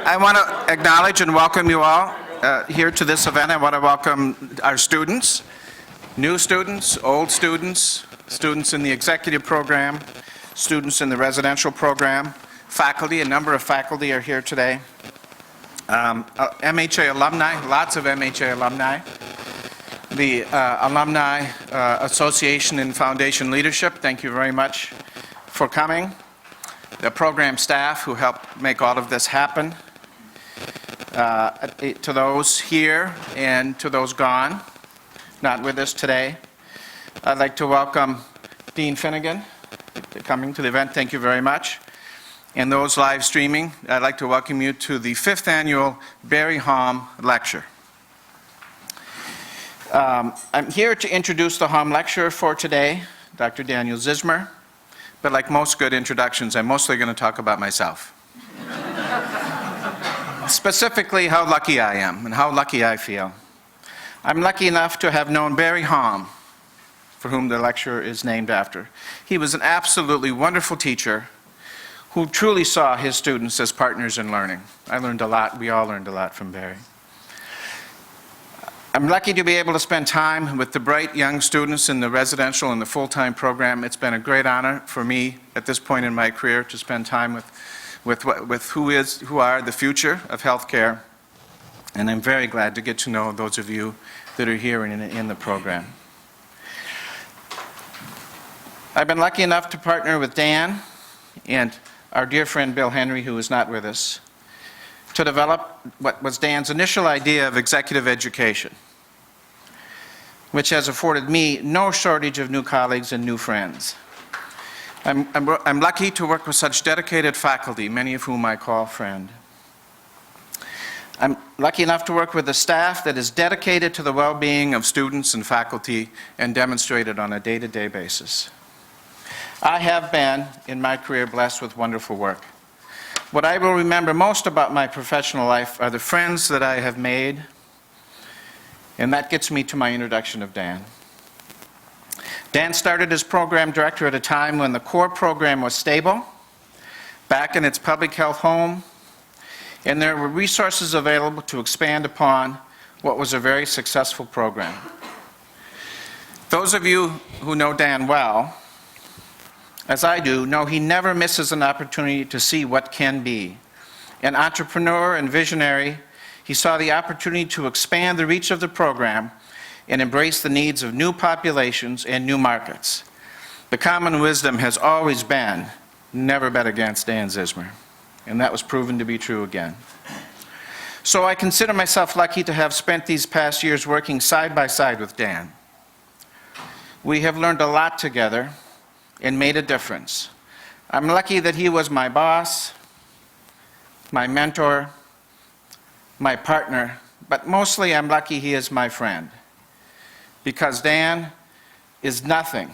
I want to acknowledge and welcome you all here to this event. I want to welcome our students, new students, old students, students in the executive program, students in the residential program, faculty. A number of faculty are here today. MHA alumni, lots of MHA alumni. The Alumni Association and Foundation Leadership, thank you very much for coming. The program staff who helped make all of this happen. To those here and to those gone, not with us today, I'd like to welcome Dean Finnegan coming to the event. Thank you very much. And those live streaming, I'd like to welcome you to the 5th annual Barry Halm Lecture. I'm here to introduce the Halm Lecture for today, Dr. Daniel Zismer. But like most good introductions, I'm mostly going to talk about myself. Specifically, how lucky I am and how lucky I feel. I'm lucky enough to have known Barry Halm, for whom the lecture is named after. He was an absolutely wonderful teacher who truly saw his students as partners in learning. I learned a lot. We all learned a lot from Barry. I'm lucky to be able to spend time with the bright young students in the residential and the full-time program. It's been a great honor for me at this point in my career to spend time with who are the future of healthcare. And I'm very glad to get to know those of you that are here in the program. I've been lucky enough to partner with Dan and our dear friend Bill Henry, who is not with us, to develop what was Dan's initial idea of executive education, which has afforded me no shortage of new colleagues and new friends. I'm lucky to work with such dedicated faculty, many of whom I call friend. I'm lucky enough to work with a staff that is dedicated to the well-being of students and faculty and demonstrated on a day-to-day basis. I have been, in my career, blessed with wonderful work. What I will remember most about my professional life are the friends that I have made, and that gets me to my introduction of Dan. Dan started as program director at a time when the core program was stable, back in its public health home, and there were resources available to expand upon what was a very successful program. Those of you who know Dan well, as I do, know he never misses an opportunity to see what can be. An entrepreneur and visionary, he saw the opportunity to expand the reach of the program and embrace the needs of new populations and new markets. The common wisdom has always been, never bet against Dan Zismer, and that was proven to be true again. So I consider myself lucky to have spent these past years working side by side with Dan. We have learned a lot together and made a difference. I'm lucky that he was my boss, my mentor, my partner, but mostly I'm lucky he is my friend, because Dan is nothing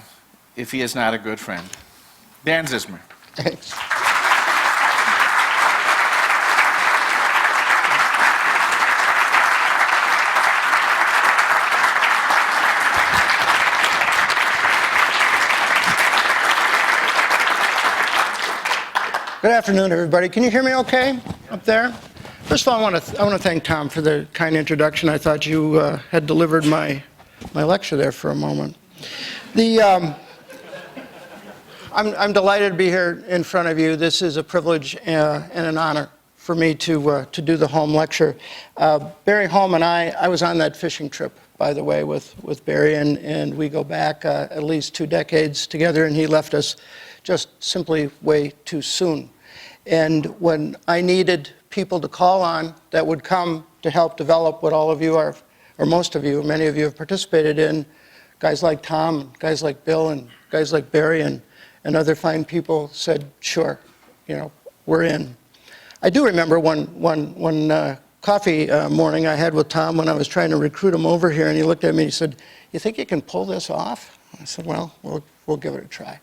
if he is not a good friend. Dan Zismer. Thanks. Good afternoon, everybody. Can you hear me okay up there? First of all, I want to thank Tom for the kind introduction. I thought you had delivered my lecture there for a moment. I'm delighted to be here in front of you. This is a privilege and an honor for me to do the Halm Lecture. Barry Halm and I was on that fishing trip, by the way, with Barry, and we go back at least 2 decades together, and he left us just simply way too soon. And when I needed people to call on that would come to help develop what all of you are, or most of you, many of you have participated in, guys like Tom, guys like Bill, and guys like Barry, and other fine people said, sure, we're in. I do remember one coffee morning I had with Tom when I was trying to recruit him over here, and he looked at me and he said, you think you can pull this off? I said, well, we'll give it a try.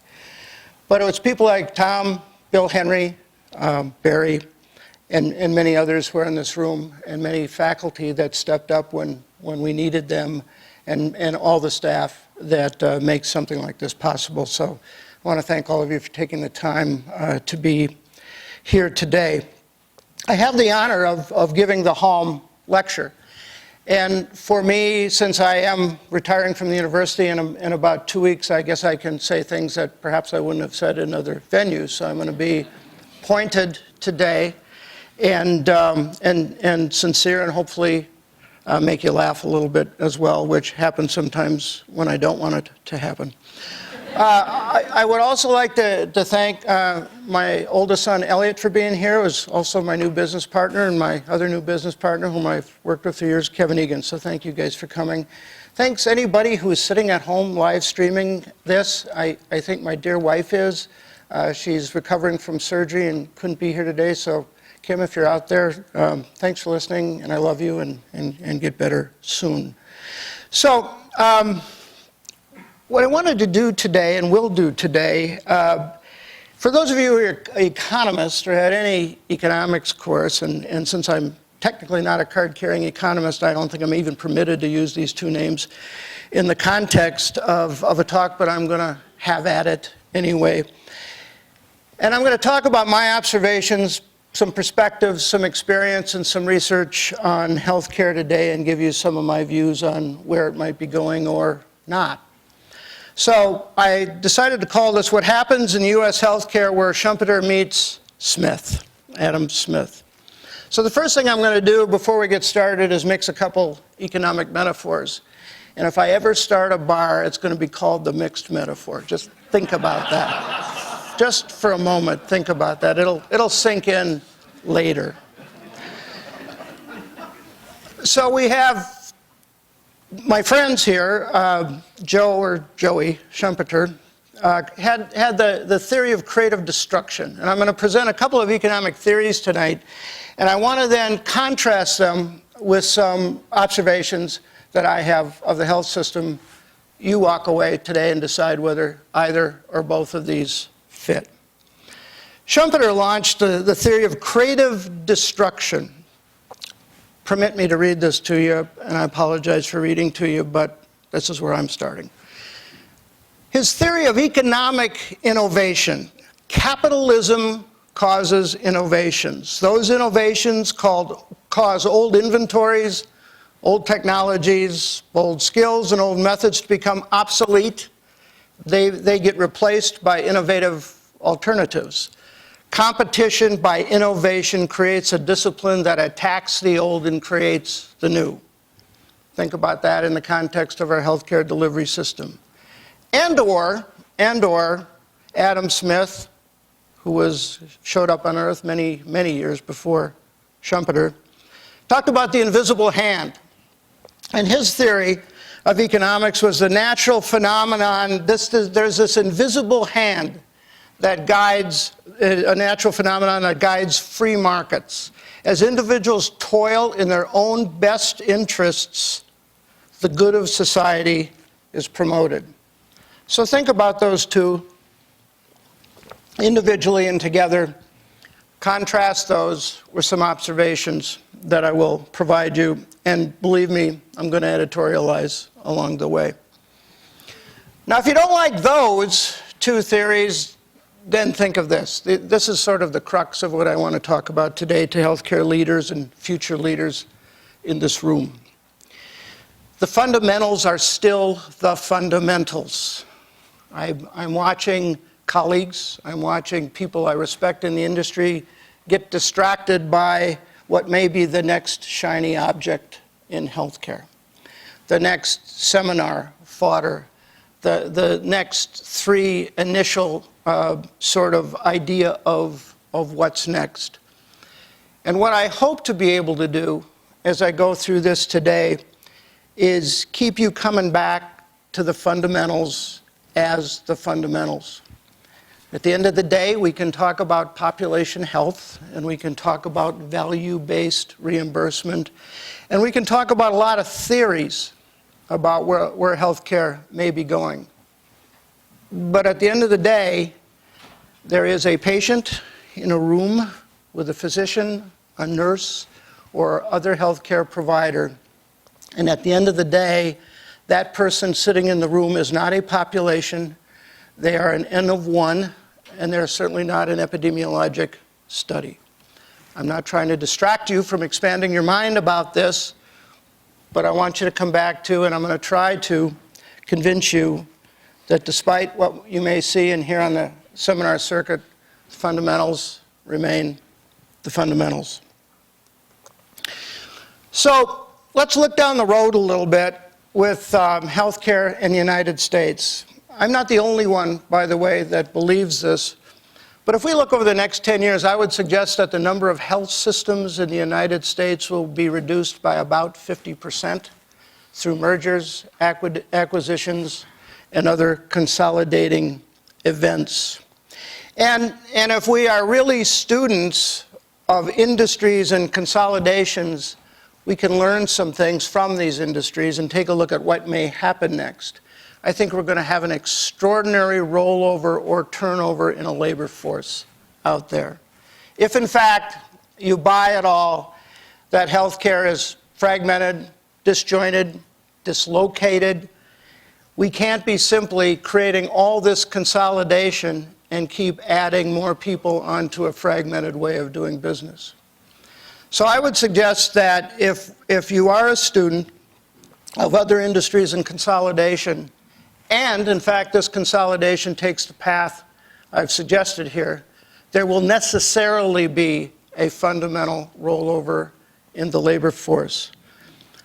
But it was people like Tom, Bill Henry, Barry, and many others who are in this room, and many faculty that stepped up when we needed them, and all the staff that makes something like this possible. So I want to thank all of you for taking the time to be here today. I have the honor of giving the Halm Lecture. And for me, since I am retiring from the university in about 2 weeks, I guess I can say things that perhaps I wouldn't have said in other venues. So I'm going to be pointed today and sincere, and hopefully make you laugh a little bit as well, which happens sometimes when I don't want it to happen. I would also like to thank my oldest son, Elliot, for being here. He was also my new business partner, and my other new business partner, whom I've worked with for years, Kevin Egan. So thank you guys for coming. Thanks anybody who is sitting at home live streaming this. I think my dear wife is. She's recovering from surgery and couldn't be here today. So Kim, if you're out there, thanks for listening, and I love you, and get better soon. So, what I wanted to do today, and will do today, for those of you who are economists or had any economics course, and since I'm technically not a card-carrying economist, I don't think I'm even permitted to use these two names in the context of a talk, but I'm going to have at it anyway. And I'm going to talk about my observations, some perspectives, some experience, and some research on healthcare today, and give you some of my views on where it might be going or not. So I decided to call this What Happens in U.S. Healthcare Where Schumpeter Meets Smith, Adam Smith. So the first thing I'm going to do before we get started is mix a couple economic metaphors. And if I ever start a bar, it's going to be called the mixed metaphor. Just think about that. Just for a moment, think about that. It'll sink in later. So we have my friends here, Joe or Joey Schumpeter, had the theory of creative destruction. And I'm going to present a couple of economic theories tonight. And I want to then contrast them with some observations that I have of the health system. You walk away today and decide whether either or both of these fit. Schumpeter launched the theory of creative destruction. Permit me to read this to you, and I apologize for reading to you, but this is where I'm starting. His theory of economic innovation. Capitalism causes innovations. Those innovations cause old inventories, old technologies, old skills, and old methods to become obsolete. They get replaced by innovative alternatives. Competition by innovation creates a discipline that attacks the old and creates the new. Think about that in the context of our healthcare delivery system. And or Adam Smith, who showed up on Earth many, many years before Schumpeter, talked about the invisible hand. And his theory of economics was the natural phenomenon. There's this invisible hand that guides, a natural phenomenon that guides free markets. As individuals toil in their own best interests, the good of society is promoted. So think about those two individually and together. Contrast those with some observations that I will provide you. And believe me, I'm going to editorialize along the way. Now, if you don't like those two theories, then think of this. This is sort of the crux of what I want to talk about today to healthcare leaders and future leaders in this room. The fundamentals are still the fundamentals. I'm watching colleagues, I'm watching people I respect in the industry get distracted by what may be the next shiny object in healthcare, the next seminar fodder, the next three initial sort of idea of what's next. And what I hope to be able to do as I go through this today is keep you coming back to the fundamentals as the fundamentals. At the end of the day, we can talk about population health, and we can talk about value-based reimbursement, and we can talk about a lot of theories about where healthcare may be going. But at the end of the day, there is a patient in a room with a physician, a nurse, or other healthcare provider. And at the end of the day, that person sitting in the room is not a population. They are an N of one, and they're certainly not an epidemiologic study. I'm not trying to distract you from expanding your mind about this, but I want you to come back to, and I'm going to try to convince you that despite what you may see and hear on the seminar circuit, fundamentals remain the fundamentals. So let's look down the road a little bit with healthcare in the United States. I'm not the only one, by the way, that believes this. But if we look over the next 10 years, I would suggest that the number of health systems in the United States will be reduced by about 50% through mergers, acquisitions, and other consolidating events. And if we are really students of industries and consolidations, we can learn some things from these industries and take a look at what may happen next. I think we're going to have an extraordinary rollover or turnover in a labor force out there. If, in fact, you buy it all that healthcare is fragmented, disjointed, dislocated, we can't be simply creating all this consolidation and keep adding more people onto a fragmented way of doing business. So I would suggest that if you are a student of other industries and consolidation, and, in fact, this consolidation takes the path I've suggested here, there will necessarily be a fundamental rollover in the labor force.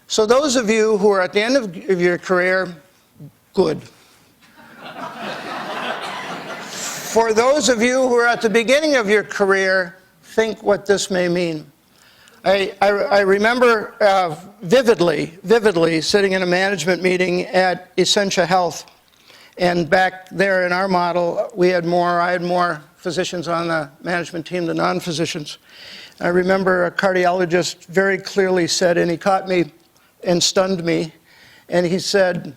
So those of you who are at the end of your career, good. For those of you who are at the beginning of your career, think what this may mean. I remember vividly sitting in a management meeting at Essentia Health. And back there in our model, I had more physicians on the management team than non-physicians. I remember a cardiologist very clearly said, and he caught me and stunned me, and he said,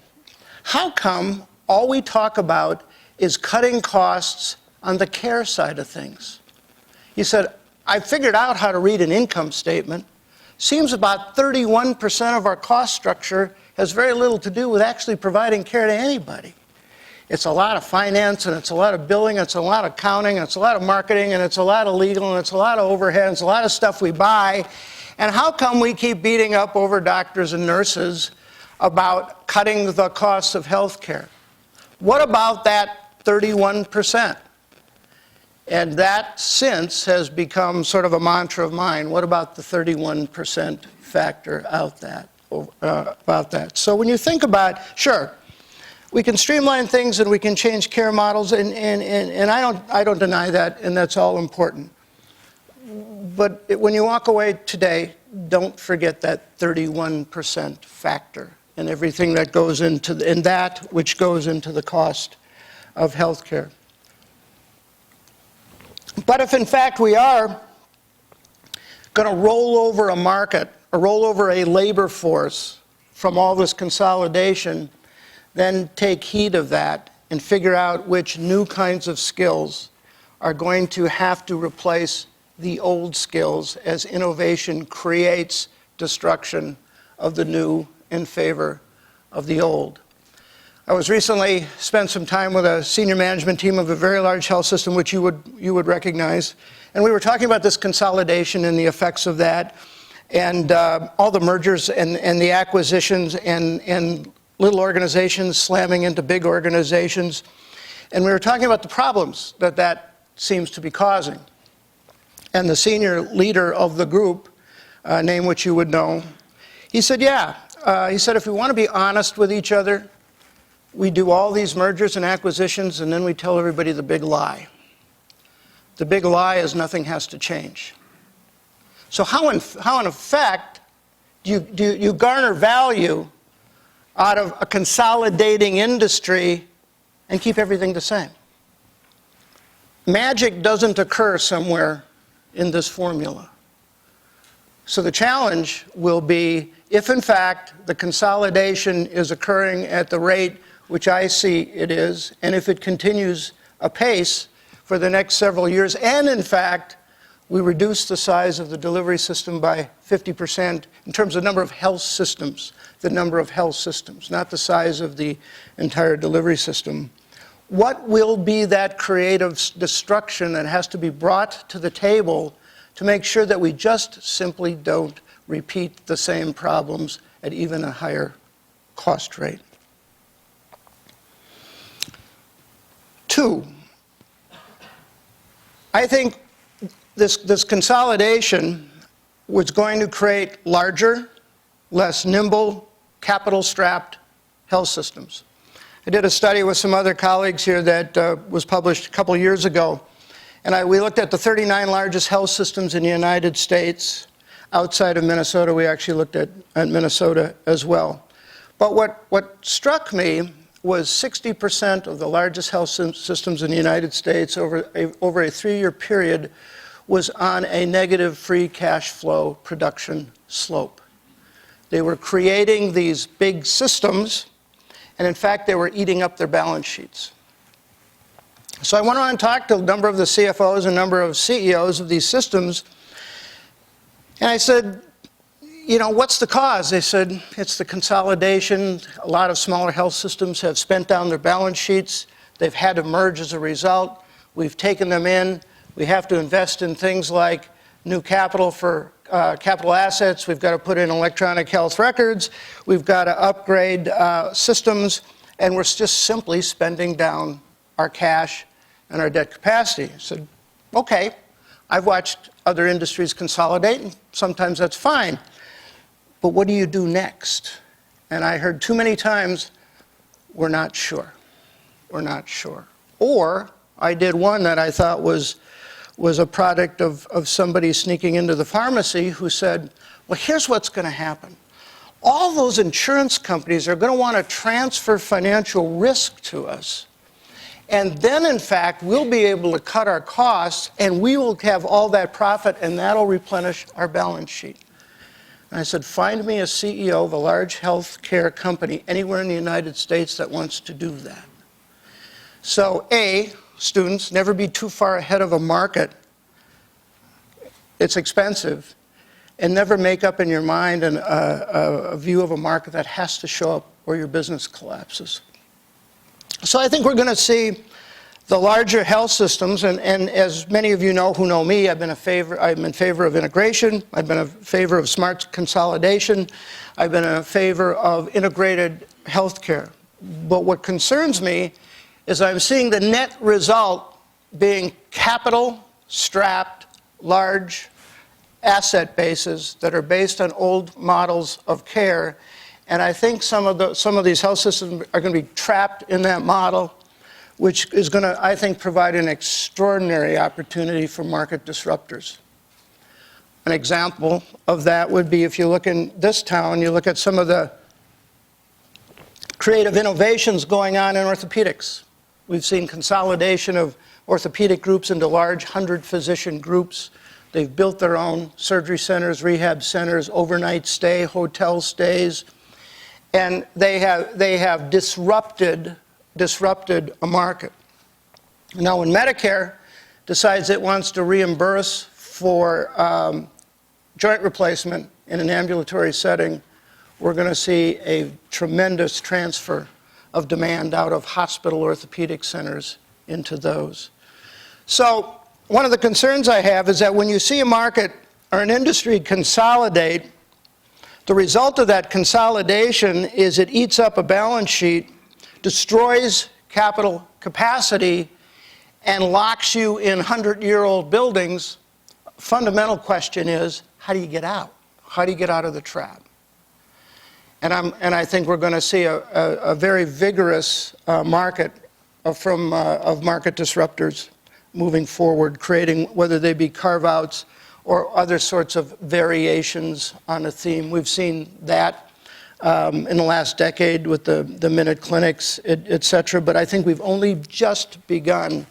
"How come all we talk about is cutting costs on the care side of things?" He said, "I figured out how to read an income statement. Seems about 31% of our cost structure has very little to do with actually providing care to anybody. It's a lot of finance, and it's a lot of billing, it's a lot of accounting, it's a lot of marketing, and it's a lot of legal, and it's a lot of overhead, and it's a lot of stuff we buy. And how come we keep beating up over doctors and nurses about cutting the costs of health care? What about that 31%? And that since has become sort of a mantra of mine. What about the 31% factor about that? So when you think about, sure, we can streamline things and we can change care models, and I don't deny that, and that's all important. But when you walk away today, don't forget that 31% factor and everything that goes into, and that which goes into the cost of health care. But if in fact we are going to roll over a market, or roll over a labor force from all this consolidation, then take heed of that and figure out which new kinds of skills are going to have to replace the old skills as innovation creates destruction of the new in favor of the old. I was recently spent some time with a senior management team of a very large health system, which you would recognize, and we were talking about this consolidation and the effects of that, and all the mergers and the acquisitions and little organizations slamming into big organizations. And we were talking about the problems that seems to be causing. And the senior leader of the group, name which you would know, he said, he said, if we want to be honest with each other, we do all these mergers and acquisitions, and then we tell everybody the big lie. The big lie is nothing has to change. So how in effect do you garner value out of a consolidating industry and keep everything the same? Magic doesn't occur somewhere in this formula. So the challenge will be, if in fact the consolidation is occurring at the rate which I see it is, and if it continues apace for the next several years, and in fact we reduce the size of the delivery system by 50% in terms of number of health systems, not the size of the entire delivery system. What will be that creative destruction that has to be brought to the table to make sure that we just simply don't repeat the same problems at even a higher cost rate. 2, I think this consolidation was going to create larger, less nimble, capital-strapped health systems. I did a study with some other colleagues here that was published a couple years ago, and we looked at the 39 largest health systems in the United States. Outside of Minnesota, we actually looked at Minnesota as well. But what struck me was 60% of the largest health systems in the United States over a 3-year period was on a negative free cash flow production slope. They were creating these big systems, and in fact, they were eating up their balance sheets. So I went on and talked to a number of the CFOs and a number of CEOs of these systems, and I said, you know, what's the cause? They said, it's the consolidation. A lot of smaller health systems have spent down their balance sheets. They've had to merge as a result. We've taken them in. We have to invest in things like new capital for capital assets. We've got to put in electronic health records. We've got to upgrade systems. And we're just simply spending down our cash and our debt capacity. I said, okay, I've watched other industries consolidate, and sometimes that's fine. But what do you do next? And I heard too many times, we're not sure. We're not sure. Or I did one that I thought was a product of somebody sneaking into the pharmacy who said, well, here's what's going to happen. All those insurance companies are going to want to transfer financial risk to us. And then, in fact, we'll be able to cut our costs, and we will have all that profit, and that'll replenish our balance sheet. And I said, find me a CEO of a large healthcare company anywhere in the United States that wants to do that. So, A, students, never be too far ahead of a market. It's expensive. And never make up in your mind a view of a market that has to show up or your business collapses. So I think we're going to see the larger health systems, and as many of you know who know me, I'm in favor of integration. I've been in favor of smart consolidation. I've been in favor of integrated healthcare. But what concerns me is I'm seeing the net result being capital-strapped, large asset bases that are based on old models of care. And I think some of these health systems are going to be trapped in that model, which is going to, I think, provide an extraordinary opportunity for market disruptors. An example of that would be if you look in this town, you look at some of the creative innovations going on in orthopedics. We've seen consolidation of orthopedic groups into large 100-physician groups. They've built their own surgery centers, rehab centers, overnight stay, hotel stays, and they have disrupted a market. Now, when Medicare decides it wants to reimburse for joint replacement in an ambulatory setting, we're going to see a tremendous transfer of demand out of hospital orthopedic centers into those. So one of the concerns I have is that when you see a market or an industry consolidate, the result of that consolidation is it eats up a balance sheet, destroys capital capacity, and locks you in 100-year-old buildings. Fundamental question is, how do you get out? How do you get out of the trap? And I think we're going to see a very vigorous market of market disruptors moving forward, creating, whether they be carve-outs or other sorts of variations on a theme. We've seen that in the last decade with the minute clinics, et cetera, but I think we've only just begun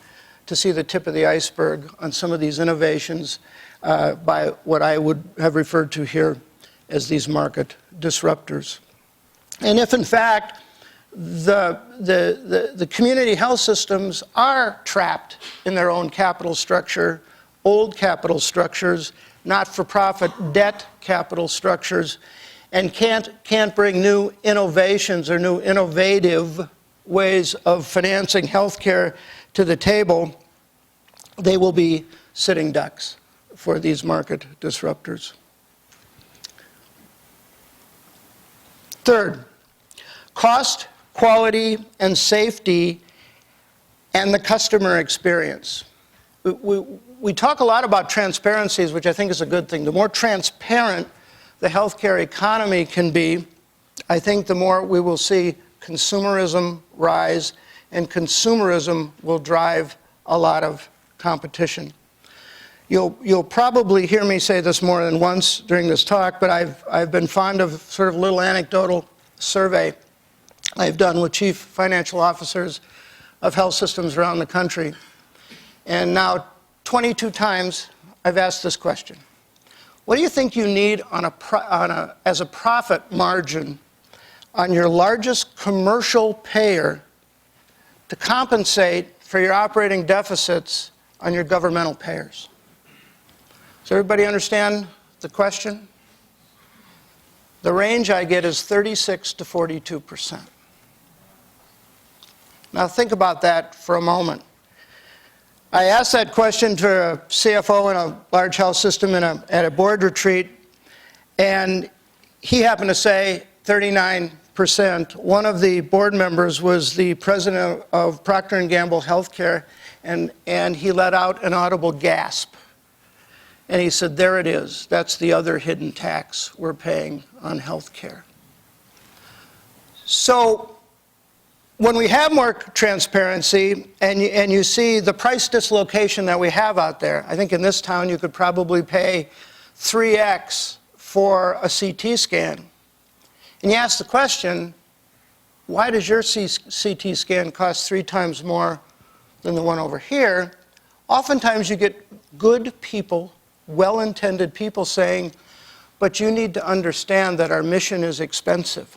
to see the tip of the iceberg on some of these innovations by what I would have referred to here as these market disruptors. And if in fact the community health systems are trapped in their own capital structure, old capital structures, not-for-profit debt capital structures, and can't bring new innovations or new innovative ways of financing healthcare to the table, they will be sitting ducks. for these market disruptors. Third, cost, quality, and safety, and the customer experience. We talk a lot about transparencies, which I think is a good thing. The more transparent the healthcare economy can be, I think the more we will see consumerism rise, and consumerism will drive a lot of competition. You'll probably hear me say this more than once during this talk, but I've been fond of sort of a little anecdotal survey I've done with chief financial officers of health systems around the country. And now 22 times I've asked this question. What do you think you need as a profit margin on your largest commercial payer to compensate for your operating deficits on your governmental payers? Does everybody understand the question? The range I get is 36 to 42%. Now think about that for a moment. I asked that question to a CFO in a large health system at a board retreat, and he happened to say 39%. One of the board members was the president of Procter & Gamble Healthcare, and he let out an audible gasp. And he said, there it is. That's the other hidden tax we're paying on healthcare. So when we have more transparency and you see the price dislocation that we have out there, I think in this town you could probably pay 3x for a CT scan. And you ask the question, why does your CT scan cost 3 times more than the one over here? Oftentimes you get good people, well-intended people saying, but you need to understand that our mission is expensive,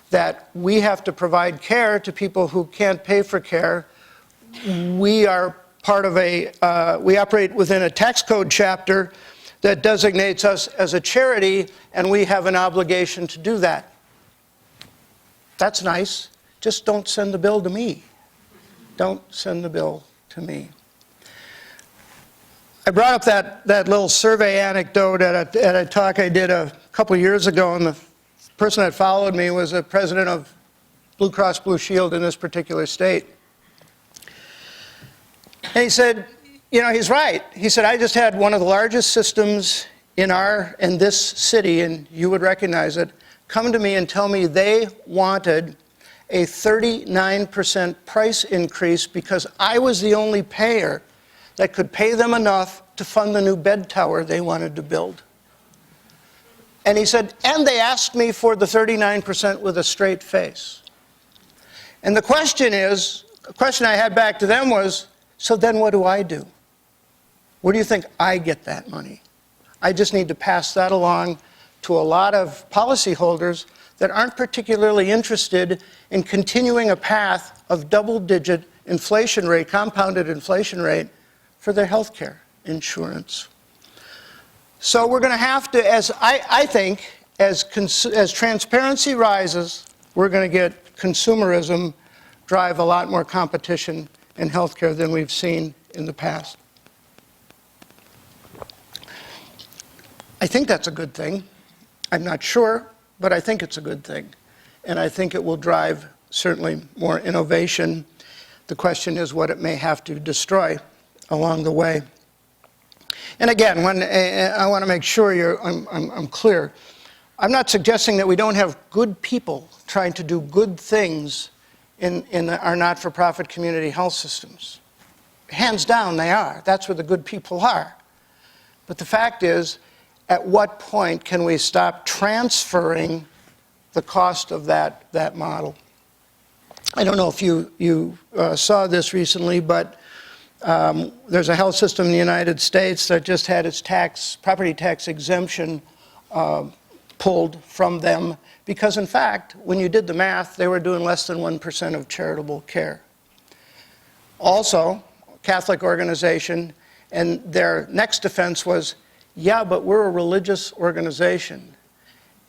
that we have to provide care to people who can't pay for care. We are part of we operate within a tax code chapter that designates us as a charity, and we have an obligation to do that. That's nice. Just don't send the bill to me. Don't send the bill to me. I brought up that little survey anecdote at a talk I did a couple years ago, and the person that followed me was the president of Blue Cross Blue Shield in this particular state. And he said, you know, he's right. He said, I just had one of the largest systems in this city, and you would recognize it, come to me and tell me they wanted a 39% price increase because I was the only payer that could pay them enough to fund the new bed tower they wanted to build. And he said, and they asked me for the 39% with a straight face. And the question I had back to them was, so then what do I do? Where do you think I get that money? I just need to pass that along to a lot of policyholders that aren't particularly interested in continuing a path of double-digit inflation rate, compounded inflation rate, for their health care insurance. So we're going to have to, as I think, as transparency rises, we're going to get consumerism drive a lot more competition in healthcare than we've seen in the past. I think that's a good thing. I'm not sure, but I think it's a good thing. And I think it will drive certainly more innovation. The question is what it may have to destroy along the way. And again, I want to make sure I'm clear. I'm not suggesting that we don't have good people trying to do good things in our not-for-profit community health systems. Hands down, they are. That's where the good people are. But the fact is, at what point can we stop transferring the cost of that model? I don't know if you saw this recently, but there's a health system in the United States that just had its property tax exemption pulled from them because, in fact, when you did the math, they were doing less than 1% of charitable care. Also, Catholic organization, and their next defense was, yeah, but we're a religious organization.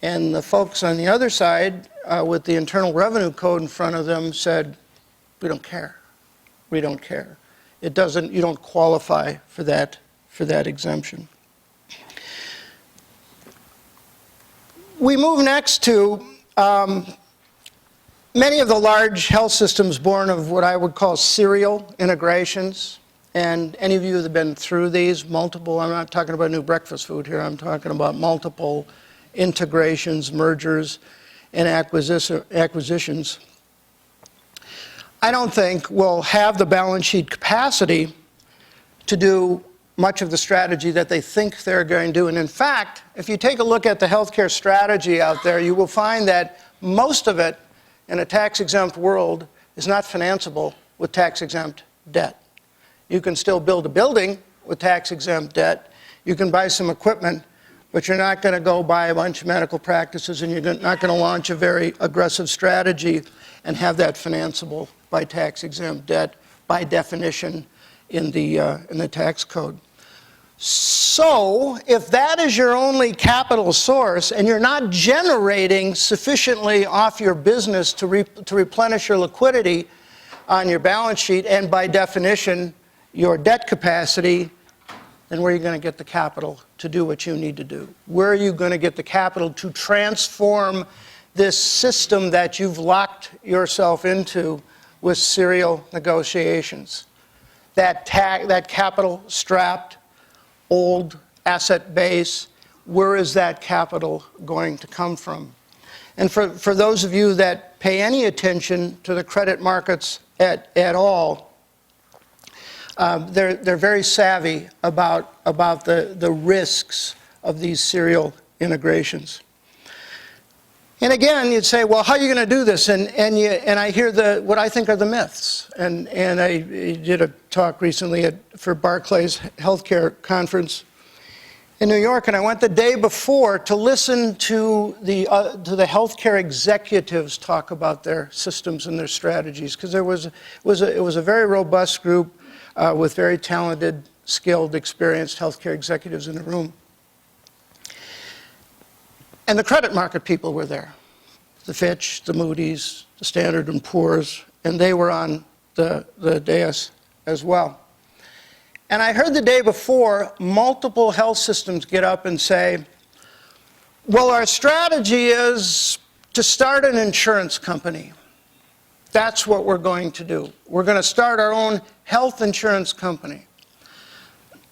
And the folks on the other side, with the Internal Revenue Code in front of them, said, we don't care. We don't care. You don't qualify for that for that exemption. We move next to many of the large health systems born of what I would call serial integrations. And any of you that have been through these, multiple, I'm not talking about new breakfast food here, I'm talking about multiple integrations, mergers, and acquisitions, I don't think will have the balance sheet capacity to do much of the strategy that they think they're going to do. And in fact, if you take a look at the healthcare strategy out there, you will find that most of it in a tax-exempt world is not financeable with tax-exempt debt. You can still build a building with tax-exempt debt. You can buy some equipment, but you're not going to go buy a bunch of medical practices, and you're not going to launch a very aggressive strategy and have that financeable by tax-exempt debt by definition in the tax code. So if that is your only capital source and you're not generating sufficiently off your business to replenish your liquidity on your balance sheet and by definition your debt capacity, then where are you going to get the capital to do what you need to do? Where are you going to get the capital to transform this system that you've locked yourself into with serial negotiations? That capital-strapped, old asset base, where is that capital going to come from? And for those of you that pay any attention to the credit markets at all, they're very savvy about the risks of these serial integrations. And again, you'd say, well, how are you going to do this? And I hear what I think are the myths. And I did a talk recently for Barclays Healthcare Conference in New York, and I went the day before to listen to the healthcare executives talk about their systems and their strategies, because it was a very robust group with very talented, skilled, experienced healthcare executives in the room. And the credit market people were there, the Fitch, the Moody's, the Standard & Poor's, and they were on the dais as well. And I heard the day before multiple health systems get up and say, well, our strategy is to start an insurance company. That's what we're going to do. We're going to start our own health insurance company.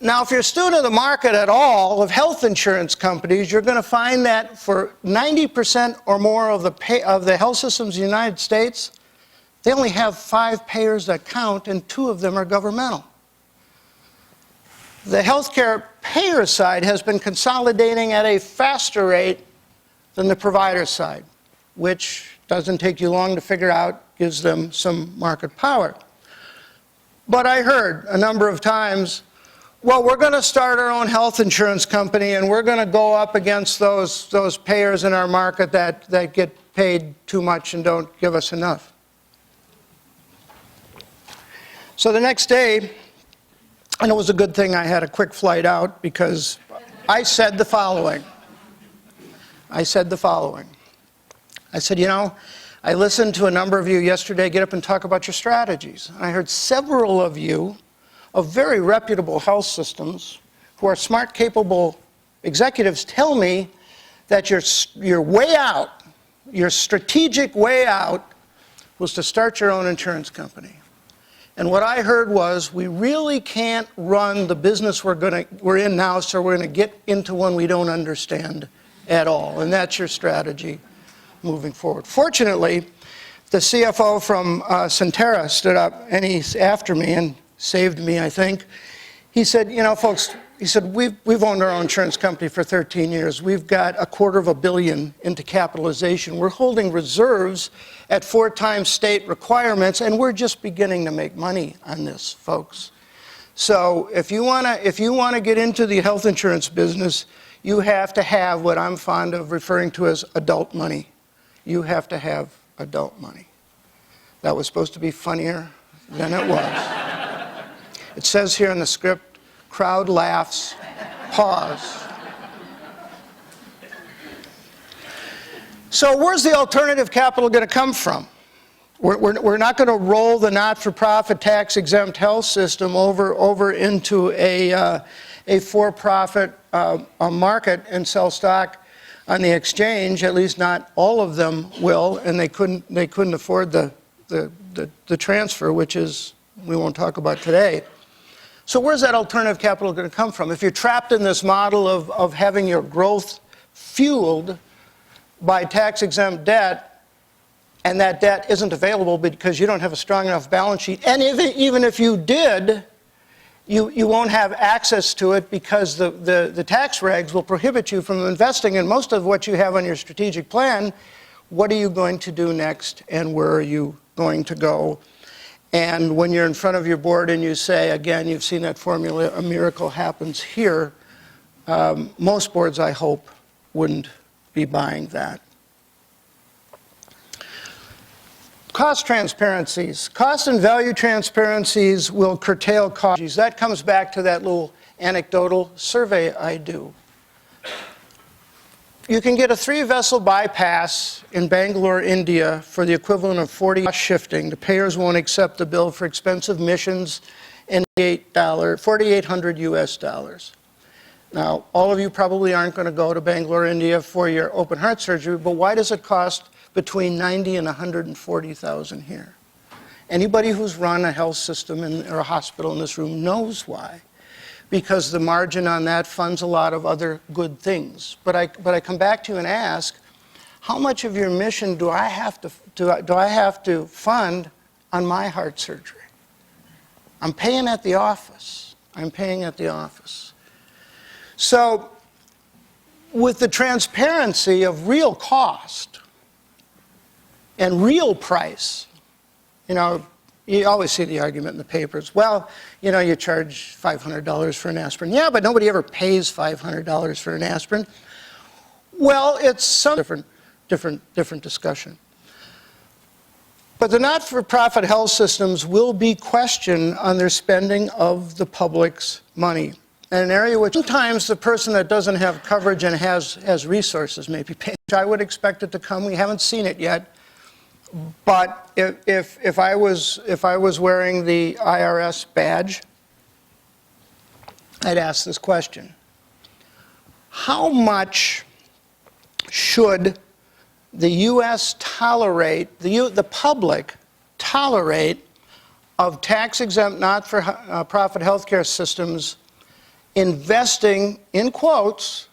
Now, if you're a student of the market at all of health insurance companies, you're going to find that for 90% or more of the health systems in the United States, they only have 5 payers that count, and 2 of them are governmental. The healthcare payer side has been consolidating at a faster rate than the provider side, which doesn't take you long to figure out, gives them some market power. But I heard a number of times, well, we're going to start our own health insurance company, and we're going to go up against those payers in our market that get paid too much and don't give us enough. So the next day, and it was a good thing I had a quick flight out, because I said the following. I said, you know, I listened to a number of you yesterday get up and talk about your strategies. I heard several of you of very reputable health systems who are smart, capable executives tell me that your way out, your strategic way out, was to start your own insurance company. And what I heard was, we really can't run the business we're in now, so we're going to get into one we don't understand at all. And that's your strategy moving forward. Fortunately, the CFO from Centera stood up, and he's after me and saved me, I think. He said, you know, folks, he said, we've owned our own insurance company for 13 years. We've got $250 million into capitalization. We're holding reserves at 4 times state requirements, and we're just beginning to make money on this, folks. So if you want to get into the health insurance business, you have to have what I'm fond of referring to as adult money. You have to have adult money. That was supposed to be funnier than it was. It says here in the script, crowd laughs, pause. So where's the alternative capital going to come from? We're not going to roll the not-for-profit tax-exempt health system over into a a for-profit market and sell stock on the exchange. At least not all of them will, and they couldn't afford the transfer, which is, we won't talk about today. So where's that alternative capital going to come from? If you're trapped in this model of having your growth fueled by tax-exempt debt, and that debt isn't available because you don't have a strong enough balance sheet, and even if you did, you won't have access to it because the tax regs will prohibit you from investing in most of what you have on your strategic plan. What are you going to do next, and where are you going to go? And when you're in front of your board and you say, again, you've seen that formula, a miracle happens here, most boards, I hope, wouldn't be buying that. Cost transparencies. Cost and value transparencies will curtail costs. That comes back to that little anecdotal survey I do. You can get a 3-vessel bypass in Bangalore, India for the equivalent of 40 shifting. The payers won't accept the bill for expensive missions and $4,800 US dollars. Now, all of you probably aren't going to go to Bangalore, India for your open heart surgery, but why does it cost between $90,000 and $140,000 here? Anybody who's run a health system or a hospital in this room knows why. Because the margin on that funds a lot of other good things. But I come back to you and ask, how much of your mission do I have to fund on my heart surgery? I'm paying at the office. I'm paying at the office. So with the transparency of real cost and real price, you know, you always see the argument in the papers, well, you know, you charge $500 for an aspirin. Yeah, but nobody ever pays $500 for an aspirin. Well, it's some different discussion. But the not-for-profit health systems will be questioned on their spending of the public's money. And an area which sometimes the person that doesn't have coverage and has resources may be paying. I would expect it to come. We haven't seen it yet. But if I was wearing the IRS badge, I'd ask this question. How much should the U.S. tolerate, the public tolerate, of tax-exempt, not-for-profit healthcare systems investing, in quotes,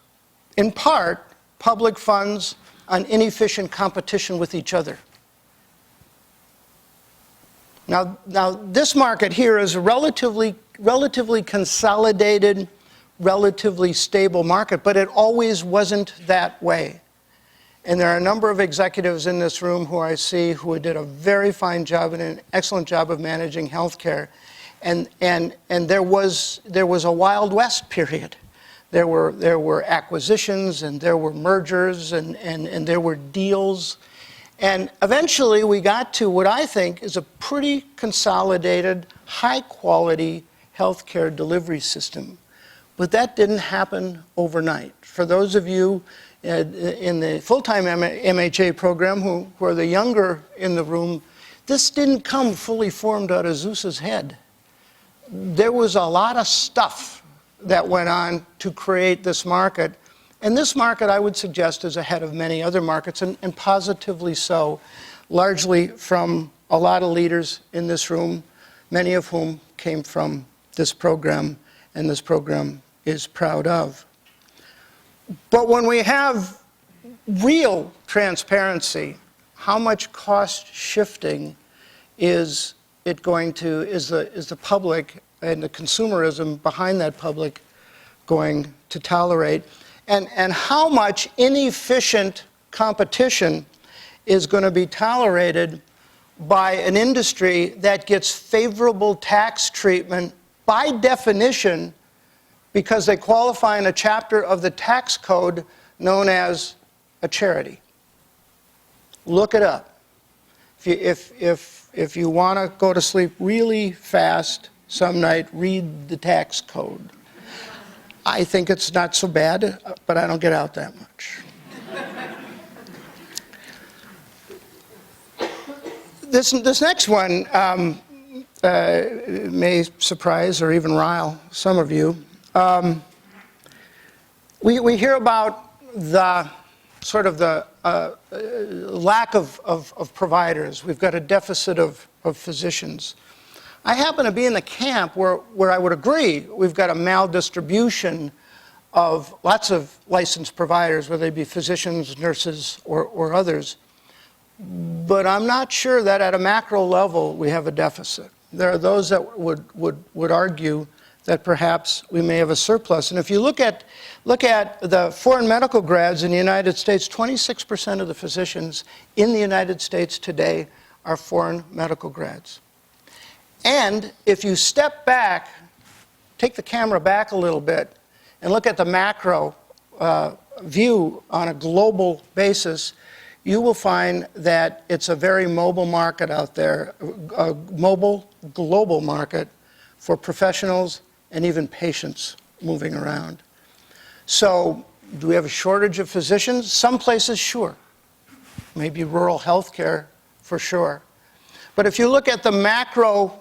in part, public funds on inefficient competition with each other? Now this market here is a relatively consolidated, relatively stable market, but it always wasn't that way. And there are a number of executives in this room who I see who did a very fine job and an excellent job of managing healthcare. And there was a Wild West period. There were acquisitions and there were mergers and there were deals. And eventually we got to what I think is a pretty consolidated, high-quality healthcare delivery system. But that didn't happen overnight. For those of you in the full-time MHA program who are the younger in the room, this didn't come fully formed out of Zeus's head. There was a lot of stuff that went on to create this market. And this market, I would suggest, is ahead of many other markets, and positively so, largely from a lot of leaders in this room, many of whom came from this program, and this program is proud of. But when we have real transparency, how much cost shifting is the public and the consumerism behind that public going to tolerate? And how much inefficient competition is going to be tolerated by an industry that gets favorable tax treatment by definition because they qualify in a chapter of the tax code known as a charity? Look it up. If you want to go to sleep really fast some night, read the tax code. I think it's not so bad, but I don't get out that much. This next one may surprise or even rile some of you. We hear about the sort of the lack of providers. We've got a deficit of physicians. I happen to be in the camp where I would agree we've got a maldistribution of lots of licensed providers, whether they be physicians, nurses, or others. But I'm not sure that at a macro level we have a deficit. There are those that would argue that perhaps we may have a surplus. And if you look at the foreign medical grads in the United States, 26% of the physicians in the United States today are foreign medical grads. And if you step back, take the camera back a little bit, and look at the macro view on a global basis, you will find that it's a very mobile market out there, a mobile global market for professionals and even patients moving around. So do we have a shortage of physicians? Some places, sure. Maybe rural health care, for sure. But if you look at the macro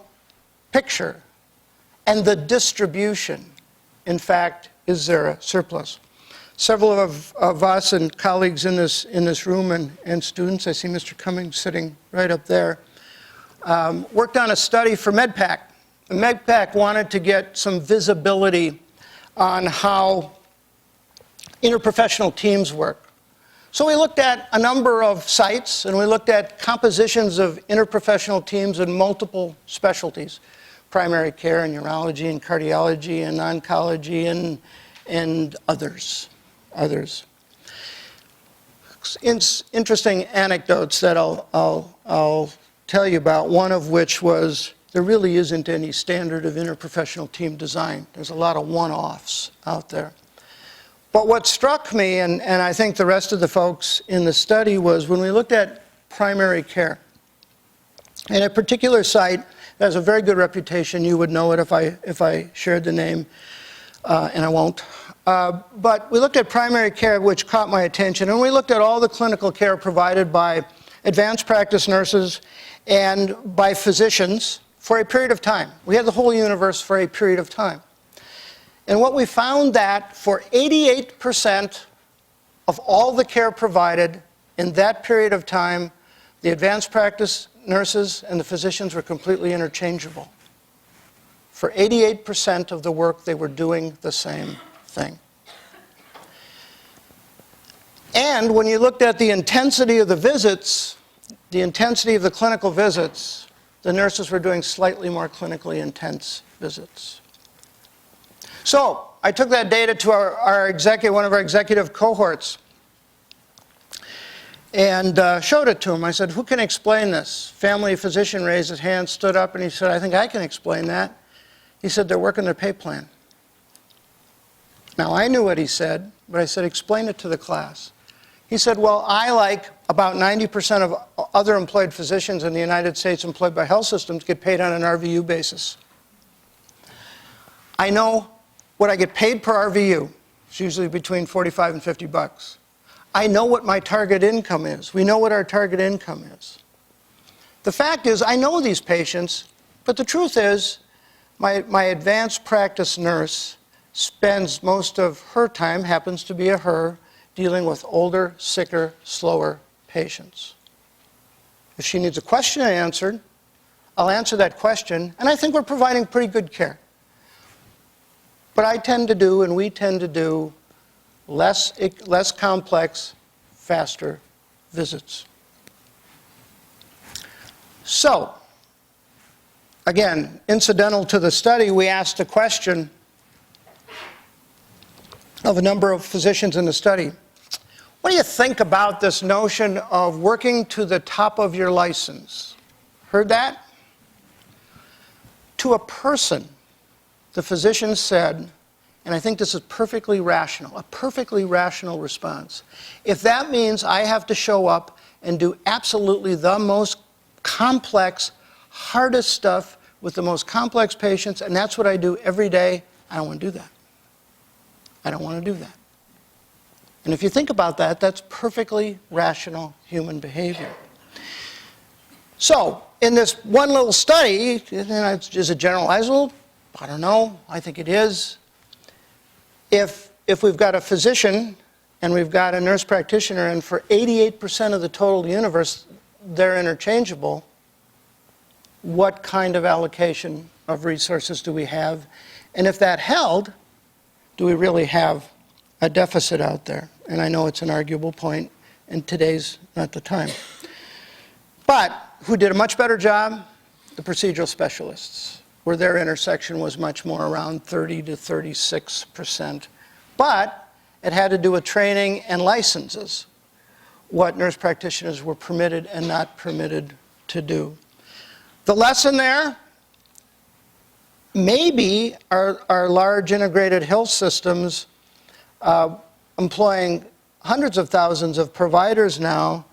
picture and the distribution, in fact, is there a surplus? Several of us and colleagues in this room and students, I see Mr. Cummings sitting right up there, worked on a study for MedPAC. The MedPAC wanted to get some visibility on how interprofessional teams work. So we looked at a number of sites, and we looked at compositions of interprofessional teams in multiple specialties: primary care and urology and cardiology and oncology and others. Interesting anecdotes that I'll tell you about, one of which was there really isn't any standard of interprofessional team design. There's a lot of one-offs out there. But what struck me, and I think the rest of the folks in the study, was when we looked at primary care. In a particular site that has a very good reputation, you would know it if I shared the name, and I won't. But we looked at primary care, which caught my attention, and we looked at all the clinical care provided by advanced practice nurses and by physicians for a period of time. We had the whole universe for a period of time. And what we found that for 88% of all the care provided in that period of time, the advanced practice nurses and the physicians were completely interchangeable. For 88% of the work, they were doing the same thing. And when you looked at the intensity of the visits, the intensity of the clinical visits, the nurses were doing slightly more clinically intense visits. So I took that data to one of our executive cohorts and showed it to him. I said, who can explain this? Family physician raised his hand, stood up, and he said, I think I can explain that. He said, they're working their pay plan. Now, I knew what he said, but I said, explain it to the class. He said, well, I, like about 90% of other employed physicians in the United States employed by health systems, get paid on an RVU basis. I know what I get paid per RVU. It's usually between 45 and 50 bucks. I know what my target income is. We know what our target income is. The fact is, I know these patients, but the truth is, my advanced practice nurse spends most of her time, happens to be a her, dealing with older, sicker, slower patients. If she needs a question answered, I'll answer that question, and I think we're providing pretty good care. But I tend to do, and we tend to do, less complex, faster visits. So, again, incidental to the study, we asked a question of a number of physicians in the study. What do you think about this notion of working to the top of your license? Heard that? To a person, the physician said, and I think this is perfectly rational, a perfectly rational response. If that means I have to show up and do absolutely the most complex, hardest stuff with the most complex patients, and that's what I do every day, I don't want to do that. I don't want to do that. And if you think about that, that's perfectly rational human behavior. So, in this one little study, is it generalizable? I don't know. I think it is. If if we've got a physician and we've got a nurse practitioner, and for 88% of the total universe, they're interchangeable, what kind of allocation of resources do we have? And if that held, do we really have a deficit out there? And I know it's an arguable point, and today's not the time. But who did a much better job? The procedural specialists, where their intersection was much more around 30 to 36%. But it had to do with training and licenses, what nurse practitioners were permitted and not permitted to do. The lesson there, maybe our large integrated health systems employing hundreds of thousands of providers now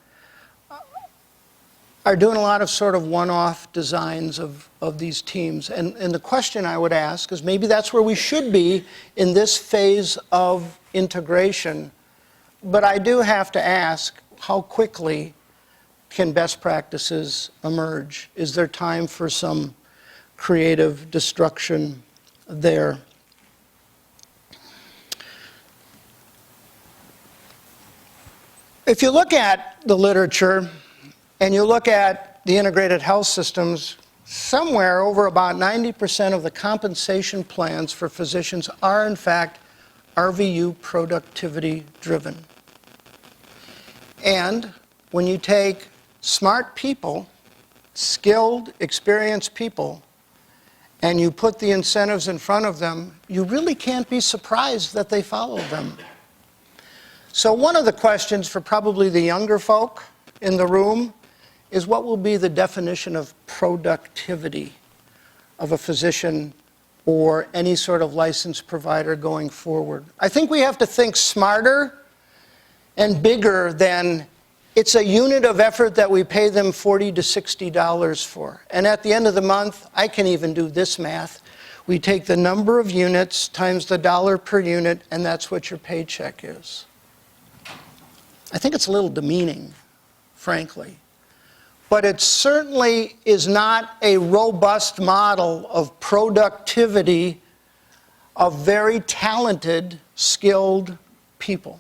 are doing a lot of sort of one-off designs of these teams. And the question I would ask is maybe that's where we should be in this phase of integration. But I do have to ask, how quickly can best practices emerge? Is there time for some creative destruction there? If you look at the literature and you look at the integrated health systems, somewhere over about 90% of the compensation plans for physicians are in fact RVU productivity driven. And when you take smart people, skilled, experienced people, and you put the incentives in front of them, you really can't be surprised that they follow them. So one of the questions for probably the younger folk in the room is, what will be the definition of productivity of a physician or any sort of licensed provider going forward? I think we have to think smarter and bigger than it's a unit of effort that we pay them $40 to $60 for. And at the end of the month, I can even do this math. We take the number of units times the dollar per unit, and that's what your paycheck is. I think it's a little demeaning, frankly. But it certainly is not a robust model of productivity of very talented, skilled people.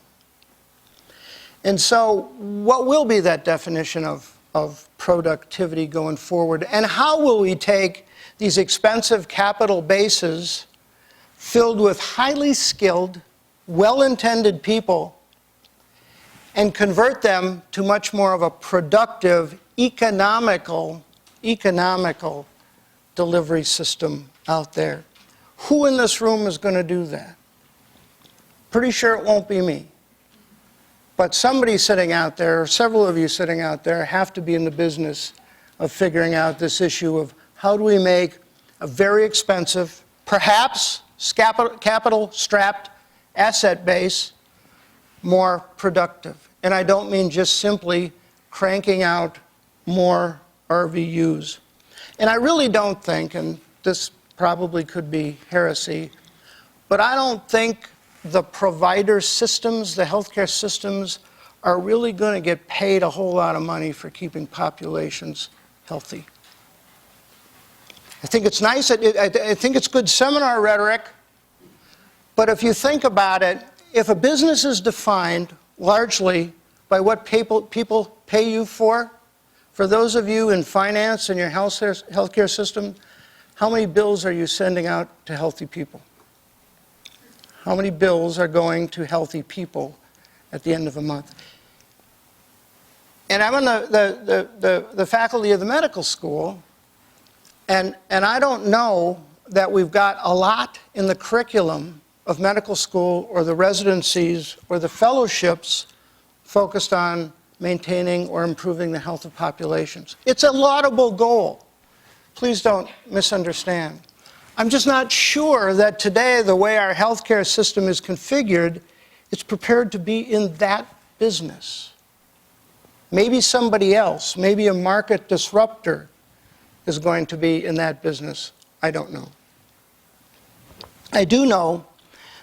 And so what will be that definition of productivity going forward? And how will we take these expensive capital bases filled with highly skilled, well-intended people and convert them to much more of a productive, economical delivery system out there? Who in this room is going to do that? Pretty sure it won't be me. But somebody sitting out there, or several of you sitting out there, have to be in the business of figuring out this issue of how do we make a very expensive, perhaps capital-strapped asset base more productive. And I don't mean just simply cranking out more RVUs. And I really don't think, and this probably could be heresy, but I don't think the provider systems, the healthcare systems, are really going to get paid a whole lot of money for keeping populations healthy. I think it's nice, I think it's good seminar rhetoric, but if you think about it, if a business is defined largely by what people pay you for those of you in finance and your healthcare system, how many bills are you sending out to healthy people? How many bills are going to healthy people at the end of the month? And I'm in the faculty of the medical school, and I don't know that we've got a lot in the curriculum of medical school or the residencies or the fellowships focused on maintaining or improving the health of populations. It's a laudable goal. Please don't misunderstand. I'm just not sure that today, the way our healthcare system is configured, it's prepared to be in that business. Maybe somebody else, maybe a market disruptor is going to be in that business. I don't know. I do know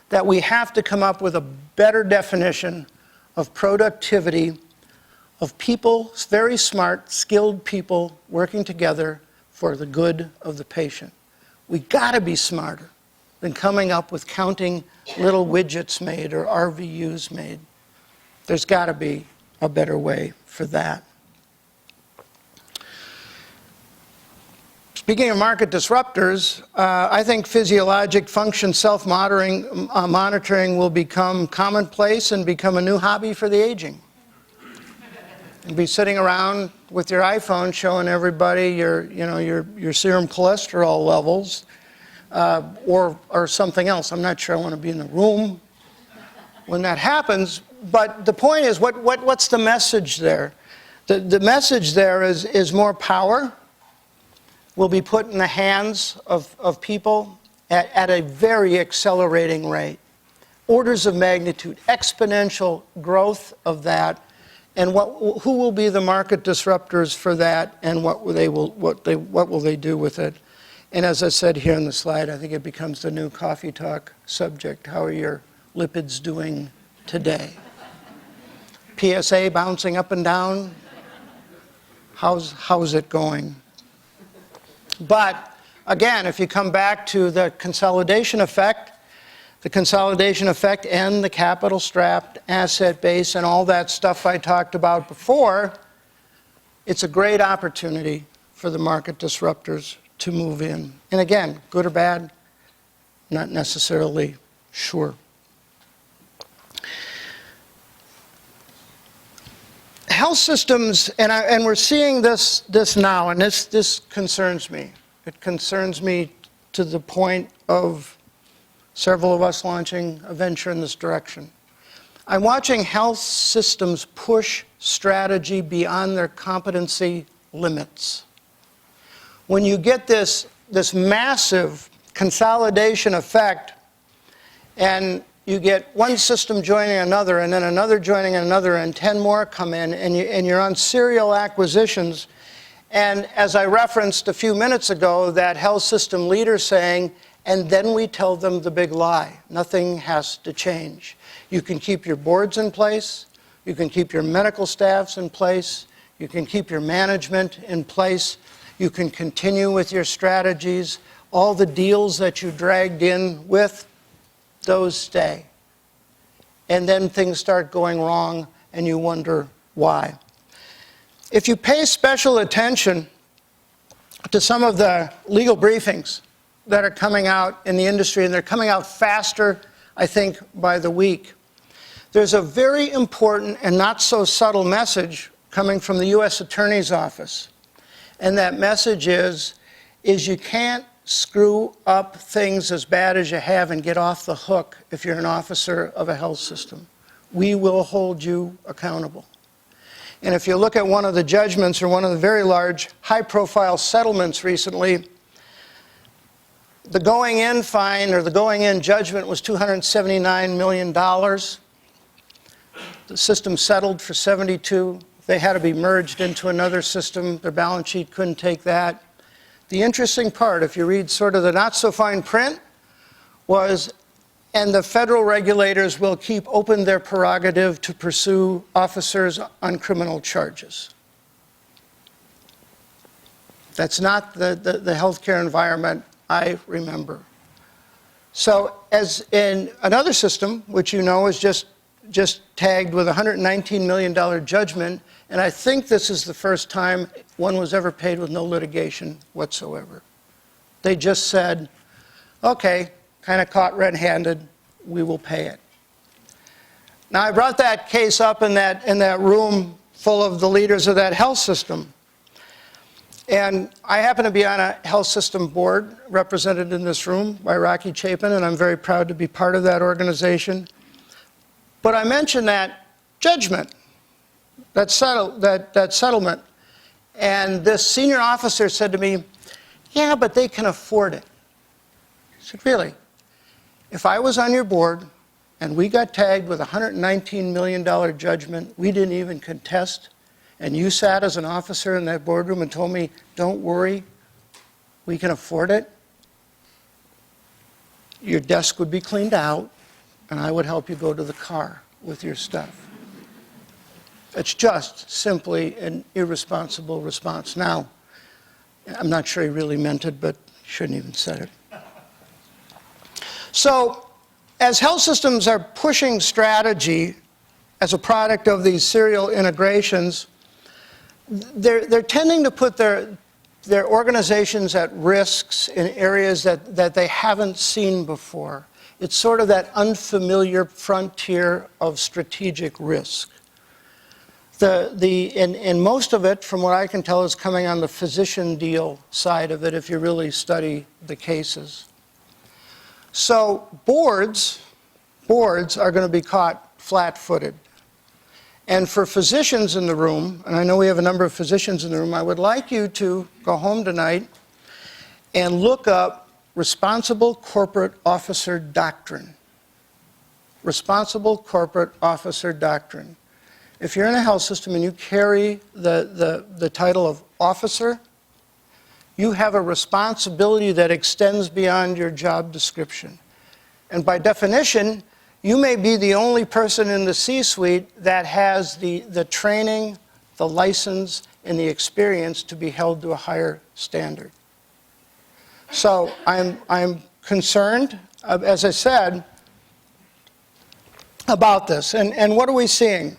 that we have to come up with a better definition of productivity of people, very smart, skilled people working together for the good of the patient. We got to be smarter. than coming up with counting little widgets made or RVUs made. There's got to be a better way for that. Speaking of market disruptors, I think physiologic function self-monitoring will become commonplace and become a new hobby for the aging. You'll be sitting around with your iPhone showing everybody your serum cholesterol levels or something else. I'm not sure I want to be in the room when that happens, but the point is, what's the message there? The message there is more power will be put in the hands of people at a very accelerating rate. Orders of magnitude, exponential growth of that, and who will be the market disruptors for that, and what will they do with it? And as I said here in the slide, I think it becomes the new coffee talk subject. How are your lipids doing today? PSA bouncing up and down? How's it going? But again, if you come back to the consolidation effect and the capital-strapped asset base and all that stuff I talked about before, it's a great opportunity for the market disruptors to move in. And again, good or bad, not necessarily sure. Health systems, and we're seeing this now, and this concerns me. It concerns me to the point of several of us launching a venture in this direction. I'm watching health systems push strategy beyond their competency limits. When you get this massive consolidation effect, and you get one system joining another, and then another joining another, and 10 more come in, and you're on serial acquisitions. And as I referenced a few minutes ago, that health system leader saying, and then we tell them the big lie. Nothing has to change. You can keep your boards in place. You can keep your medical staffs in place. You can keep your management in place. You can continue with your strategies. All the deals that you dragged in with, those stay. And then things start going wrong, and you wonder why. If you pay special attention to some of the legal briefings that are coming out in the industry, and they're coming out faster, I think, by the week, there's a very important and not so subtle message coming from the U.S. Attorney's Office. And that message is you can't screw up things as bad as you have and get off the hook if you're an officer of a health system. We will hold you accountable. And if you look at one of the judgments or one of the very large high-profile settlements recently, the going-in fine or the going-in judgment was $279 million. The system settled for 72. They had to be merged into another system. Their balance sheet couldn't take that. The interesting part, if you read sort of the not-so-fine print, was, and the federal regulators will keep open their prerogative to pursue officers on criminal charges. That's not the healthcare environment I remember. So as in another system, which you know is just tagged with a $119 million judgment, and I think this is the first time one was ever paid with no litigation whatsoever. They just said, okay, kind of caught red-handed, we will pay it. Now, I brought that case up in that room full of the leaders of that health system. And I happen to be on a health system board represented in this room by Rocky Chapin, and I'm very proud to be part of that organization. But I mentioned that judgment, that settlement, and this senior officer said to me, yeah, but they can afford it. I said, really? If I was on your board and we got tagged with a $119 million judgment, we didn't even contest, and you sat as an officer in that boardroom and told me, don't worry, we can afford it, your desk would be cleaned out, and I would help you go to the car with your stuff. It's just simply an irresponsible response. Now, I'm not sure he really meant it, but he shouldn't even said it. So as health systems are pushing strategy as a product of these serial integrations, they're tending to put their organizations at risks in areas that they haven't seen before. It's sort of that unfamiliar frontier of strategic risk. And most of it, from what I can tell, is coming on the physician deal side of it if you really study the cases. So boards are going to be caught flat-footed. And for physicians in the room, and I know we have a number of physicians in the room, I would like you to go home tonight and look up responsible corporate officer doctrine. Responsible corporate officer doctrine. If you're in a health system and you carry the title of officer, you have a responsibility that extends beyond your job description. And by definition, you may be the only person in the C-suite that has the training, the license, and the experience to be held to a higher standard. So I'm concerned, as I said, about this. And what are we seeing?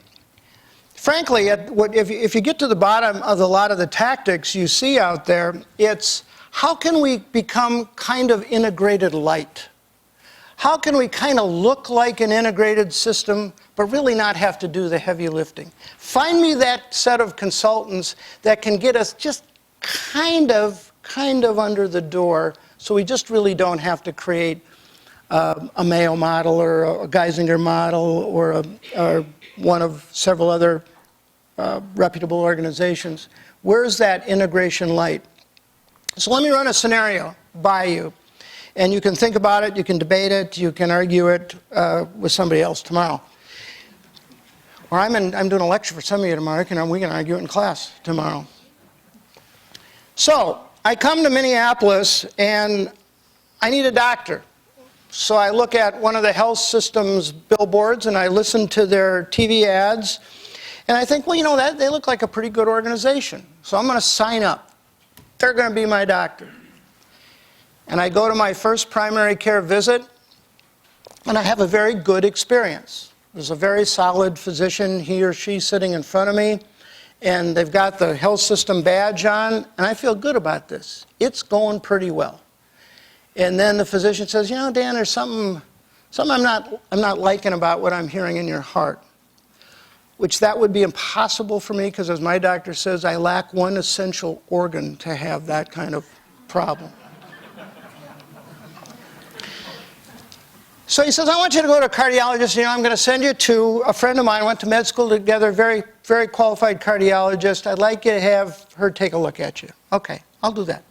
Frankly, if you get to the bottom of a lot of the tactics you see out there, it's how can we become kind of integrated light? How can we kind of look like an integrated system, but really not have to do the heavy lifting? Find me that set of consultants that can get us just kind of under the door, so we just really don't have to create a Mayo model or a Geisinger model or one of several other reputable organizations. Where's that integration light? So let me run a scenario by you. And you can think about it, you can debate it, you can argue it with somebody else tomorrow. Or I'm doing a lecture for some of you tomorrow, and we can argue it in class tomorrow. So I come to Minneapolis, and I need a doctor. So I look at one of the health system's billboards, and I listen to their TV ads, and I think, well, you know, they look like a pretty good organization. So I'm going to sign up. They're going to be my doctor. And I go to my first primary care visit, and I have a very good experience. There's a very solid physician, he or she, sitting in front of me, and they've got the health system badge on, and I feel good about this. It's going pretty well. And then the physician says, you know, Dan, there's something I'm not liking about what I'm hearing in your heart. Which that would be impossible for me, because as my doctor says, I lack one essential organ to have that kind of problem. So he says, I want you to go to a cardiologist. You know, I'm going to send you to a friend of mine. Went to med school together, very, very qualified cardiologist. I'd like you to have her take a look at you. Okay, I'll do that.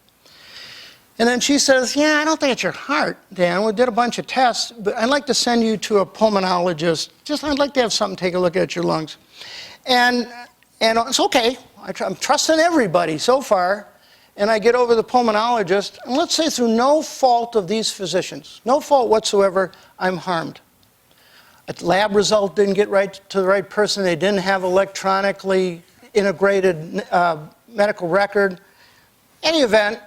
And then she says, yeah, I don't think it's your heart, Dan. We did a bunch of tests, but I'd like to send you to a pulmonologist. I'd like to have something take a look at your lungs. And it's okay. I'm trusting everybody so far. And I get over the pulmonologist, and let's say through no fault of these physicians, no fault whatsoever, I'm harmed. A lab result didn't get right to the right person. They didn't have electronically integrated medical record. Any event,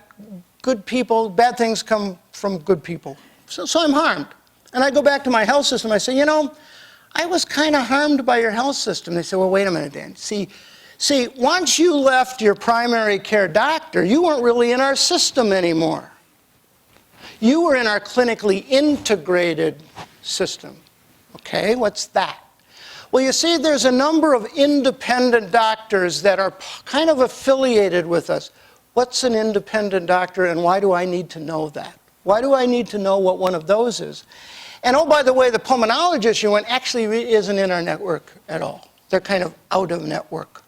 good people, bad things come from good people. So I'm harmed. And I go back to my health system. I say, you know, I was kind of harmed by your health system. They say, well, wait a minute, Dan. See, once you left your primary care doctor, you weren't really in our system anymore. You were in our clinically integrated system. Okay, what's that? Well, you see, there's a number of independent doctors that are kind of affiliated with us. What's an independent doctor, and why do I need to know that? Why do I need to know what one of those is? And oh, by the way, the pulmonologist you went actually isn't in our network at all. They're kind of out of network.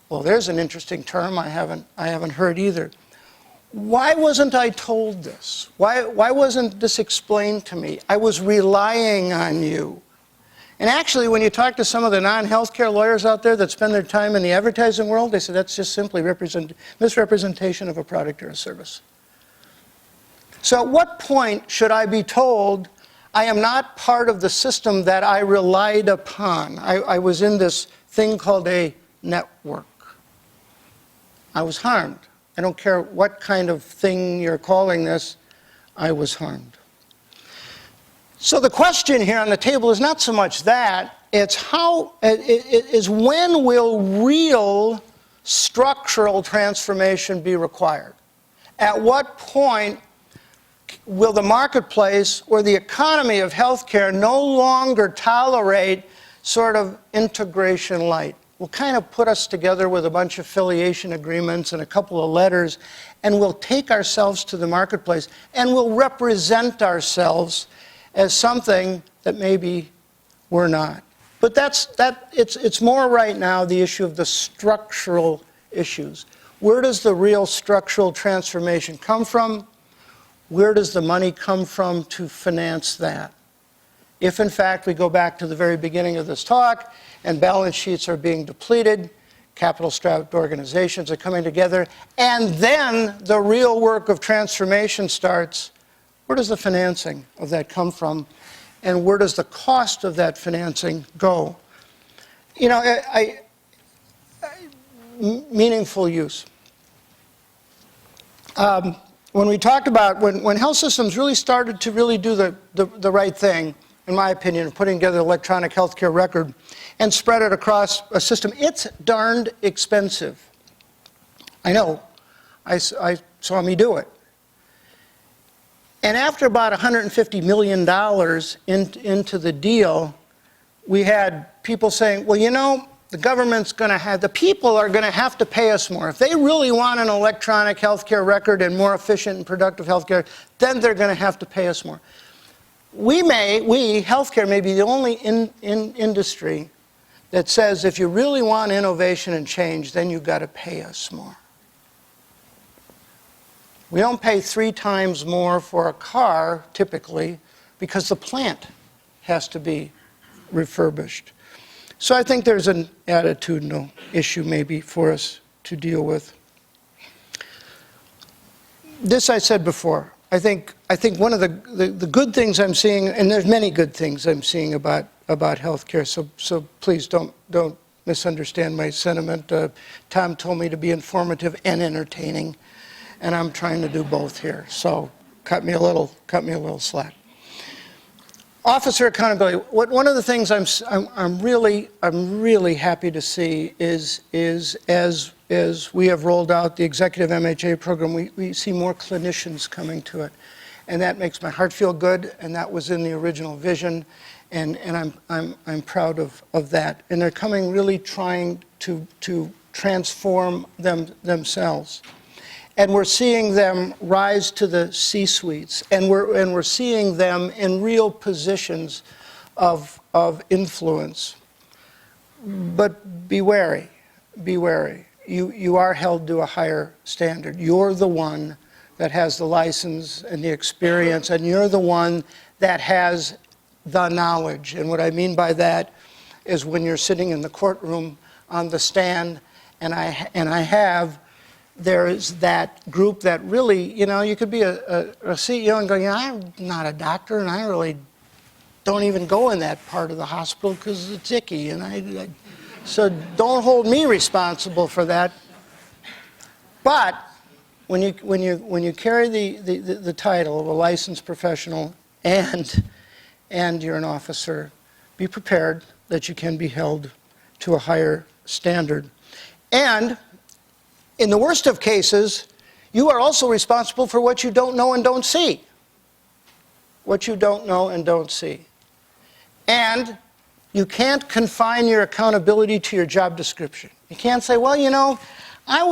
Well, there's an interesting term I haven't heard either. Why wasn't I told this? Why wasn't this explained to me? I was relying on you. And actually, when you talk to some of the non-healthcare lawyers out there that spend their time in the advertising world, they say that's just simply misrepresentation of a product or a service. So at what point should I be told I am not part of the system that I relied upon? I was in this thing called a network. I was harmed. I don't care what kind of thing you're calling this, I was harmed. So the question here on the table is not so much that, it's how, it is when will real structural transformation be required? At what point will the marketplace or the economy of healthcare no longer tolerate sort of integration light? We'll kind of put us together with a bunch of affiliation agreements and a couple of letters, and we'll take ourselves to the marketplace, and we'll represent ourselves as something that maybe we're not. But it's more right now the issue of the structural issues. Where does the real structural transformation come from? Where does the money come from to finance that? If, in fact, we go back to the very beginning of this talk and balance sheets are being depleted, capital-strapped organizations are coming together, and then the real work of transformation starts, where does the financing of that come from? And where does the cost of that financing go? You know, meaningful use. When we talked about, when health systems really started to really do the right thing, in my opinion, of putting together an electronic healthcare record and spread it across a system, it's darned expensive. I know. I saw me do it. And after about $150 million into the deal, we had people saying, well, you know, the government's going to have, the people are going to have to pay us more. If they really want an electronic healthcare record and more efficient and productive healthcare, then they're going to have to pay us more. Healthcare may be the only industry that says if you really want innovation and change, then you've got to pay us more. We don't pay 3 times more for a car, typically, because the plant has to be refurbished. So I think there's an attitudinal issue maybe for us to deal with. This I said before. I think one of the good things I'm seeing, and there's many good things I'm seeing about healthcare, so please don't misunderstand my sentiment. Tom told me to be informative and entertaining, and I'm trying to do both here. So cut me a little slack. Officer accountability. One of the things I'm really happy to see is as we have rolled out the executive MHA program, we see more clinicians coming to it, and that makes my heart feel good. And that was in the original vision, and I'm proud of that. And they're coming, really trying to transform themselves. And we're seeing them rise to the C-suites, and we're seeing them in real positions of influence. But be wary, be wary. You are held to a higher standard. You're the one that has the license and the experience, and you're the one that has the knowledge. And what I mean by that is when you're sitting in the courtroom on the stand, and I have, there is that group that really, you know, you could be a CEO and go, you know, I'm not a doctor, and I really don't even go in that part of the hospital because it's icky, and so don't hold me responsible for that. But when you carry the title of a licensed professional and you're an officer, be prepared that you can be held to a higher standard. And in the worst of cases, you are also responsible for what you don't know and don't see. What you don't know and don't see. And you can't confine your accountability to your job description. You can't say, well, you know, I'm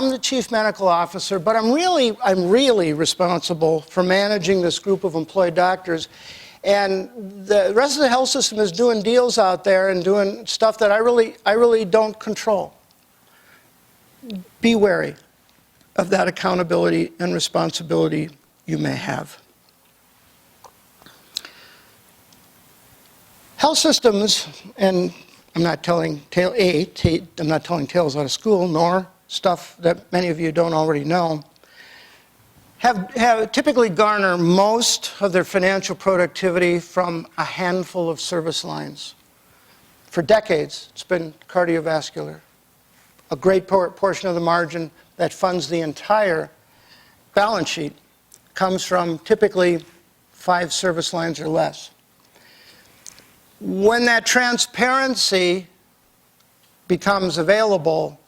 the chief medical officer, but I'm really responsible for managing this group of employed doctors. And the rest of the health system is doing deals out there and doing stuff that I really don't control. Be wary of that accountability and responsibility you may have. Health systems, and I'm not telling tales out of school, nor stuff that many of you don't already know, have typically garner most of their financial productivity from a handful of service lines. For decades, it's been cardiovascular. A great portion of the margin that funds the entire balance sheet comes from typically 5 service lines or less. When that transparency becomes available,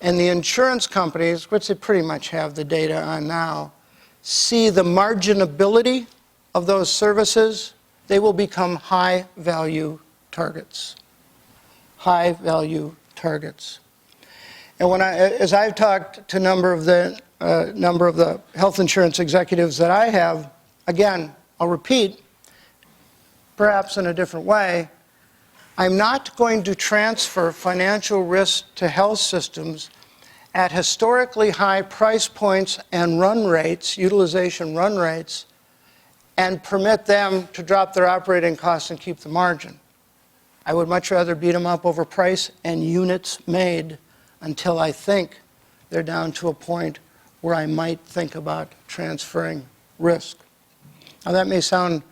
and the insurance companies, which they pretty much have the data on now, see the marginability of those services, they will become high-value targets. High-value targets. And as I've talked to a number of the health insurance executives that I have, again, I'll repeat, perhaps in a different way, I'm not going to transfer financial risk to health systems at historically high price points and run rates, utilization run rates, and permit them to drop their operating costs and keep the margin. I would much rather beat them up over price and units made until I think they're down to a point where I might think about transferring risk. Now that may sound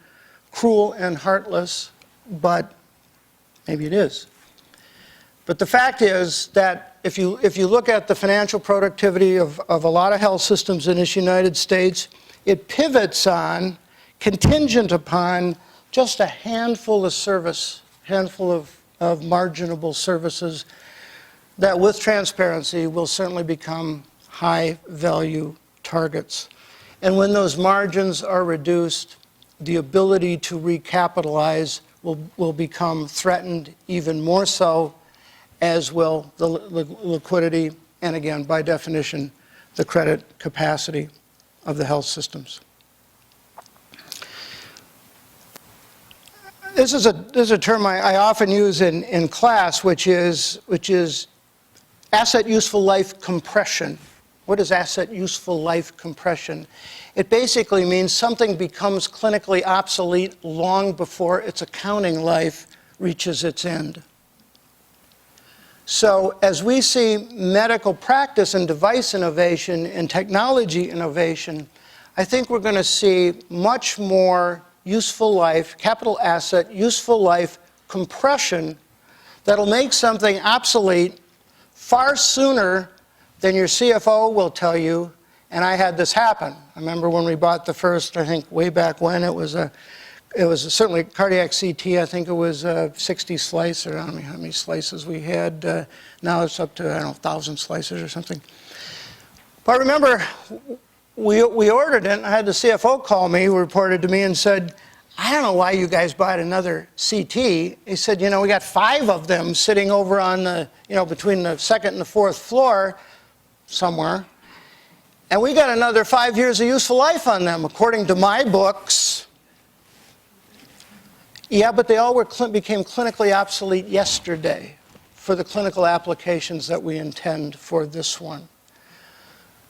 cruel and heartless, but maybe it is. But the fact is that if you look at the financial productivity of a lot of health systems in this United States, it pivots on, contingent upon, just a handful of marginable services that with transparency will certainly become high-value targets. And when those margins are reduced, the ability to recapitalize will become threatened even more so, as will the liquidity, and again, by definition, the credit capacity of the health systems. This is a term I often use in class, which is asset useful life compression. What is asset useful life compression? It basically means something becomes clinically obsolete long before its accounting life reaches its end. So as we see medical practice and device innovation and technology innovation, I think we're going to see much more useful life, capital asset, useful life compression that'll make something obsolete far sooner than your CFO will tell you. And I had this happen. I remember when we bought the first, I think way back when, it was certainly cardiac CT. I think it was 60 slices, or I don't know how many slices we had. Now it's up to, I don't know, 1,000 slices or something. But I remember we ordered it, and I had the CFO call me, who reported to me and said, I don't know why you guys bought another CT. He said, you know, we got 5 of them sitting over on the, between the 2nd and the 4th floor somewhere. And we got another 5 years of useful life on them, according to my books. Yeah, but they all became clinically obsolete yesterday for the clinical applications that we intend for this one.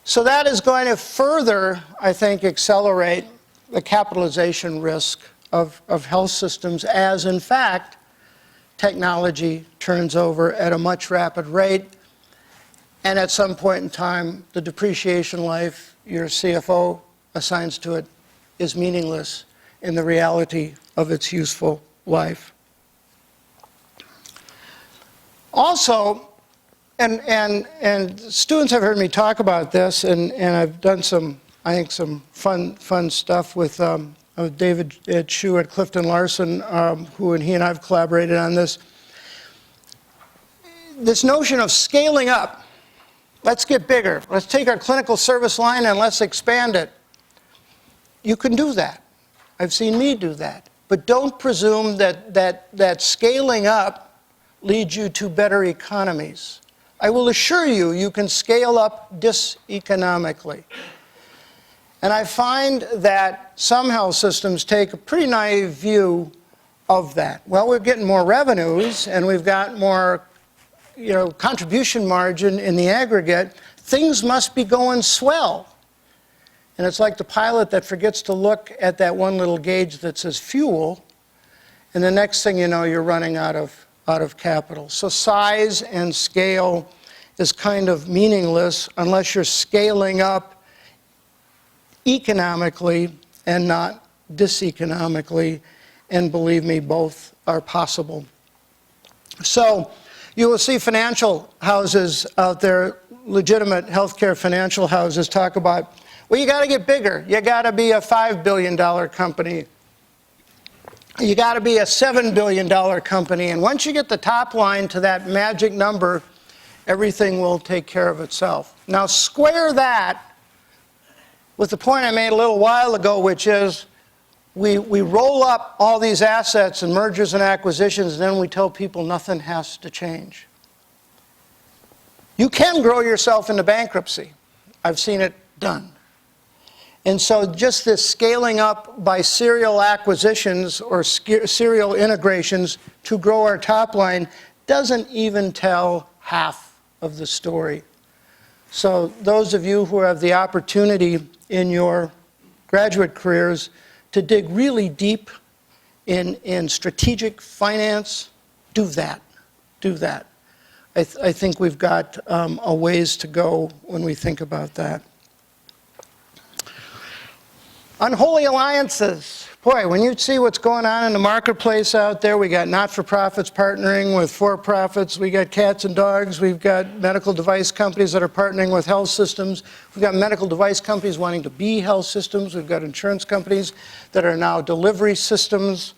So that is going to further, I think, accelerate the capitalization risk of health systems as, in fact, technology turns over at a much rapid rate. And at some point in time, the depreciation life your CFO assigns to it is meaningless in the reality of its useful life. Also, and students have heard me talk about this, and I've done some, I think, some fun stuff with David Chu at Clifton Larson, who he and I have collaborated on this. This notion of scaling up. Let's get bigger. Let's take our clinical service line and let's expand it. You can do that. I've seen me do that. But don't presume that scaling up leads you to better economies. I will assure you, you can scale up diseconomically. And I find that some health systems take a pretty naive view of that. Well, we're getting more revenues and we've got more contribution margin in the aggregate. Things must be going swell. And it's like the pilot that forgets to look at that one little gauge that says fuel, and the next thing you know, you're running out of capital. So size and scale is kind of meaningless unless you're scaling up economically and not diseconomically, and believe me, both are possible. So you will see financial houses out there, legitimate healthcare financial houses, talk about Well, you got to get bigger. You got to be a $5 billion company. You got to be a $7 billion company. And once you get the top line to that magic number, everything will take care of itself. Now, square that with the point I made a little while ago, which is we roll up all these assets and mergers and acquisitions, and then we tell people nothing has to change. You can grow yourself into bankruptcy. I've seen it done. And so just this scaling up by serial acquisitions or serial integrations to grow our top line doesn't even tell half of the story. So those of you who have the opportunity in your graduate careers to dig really deep in strategic finance, do that. Do that. I think we've got a ways to go when we think about that. Unholy alliances. Boy, when you see what's going on in the marketplace out there, we got not-for-profits partnering with for-profits, we got cats and dogs, we've got medical device companies that are partnering with health systems, we've got medical device companies wanting to be health systems, we've got insurance companies that are now delivery systems.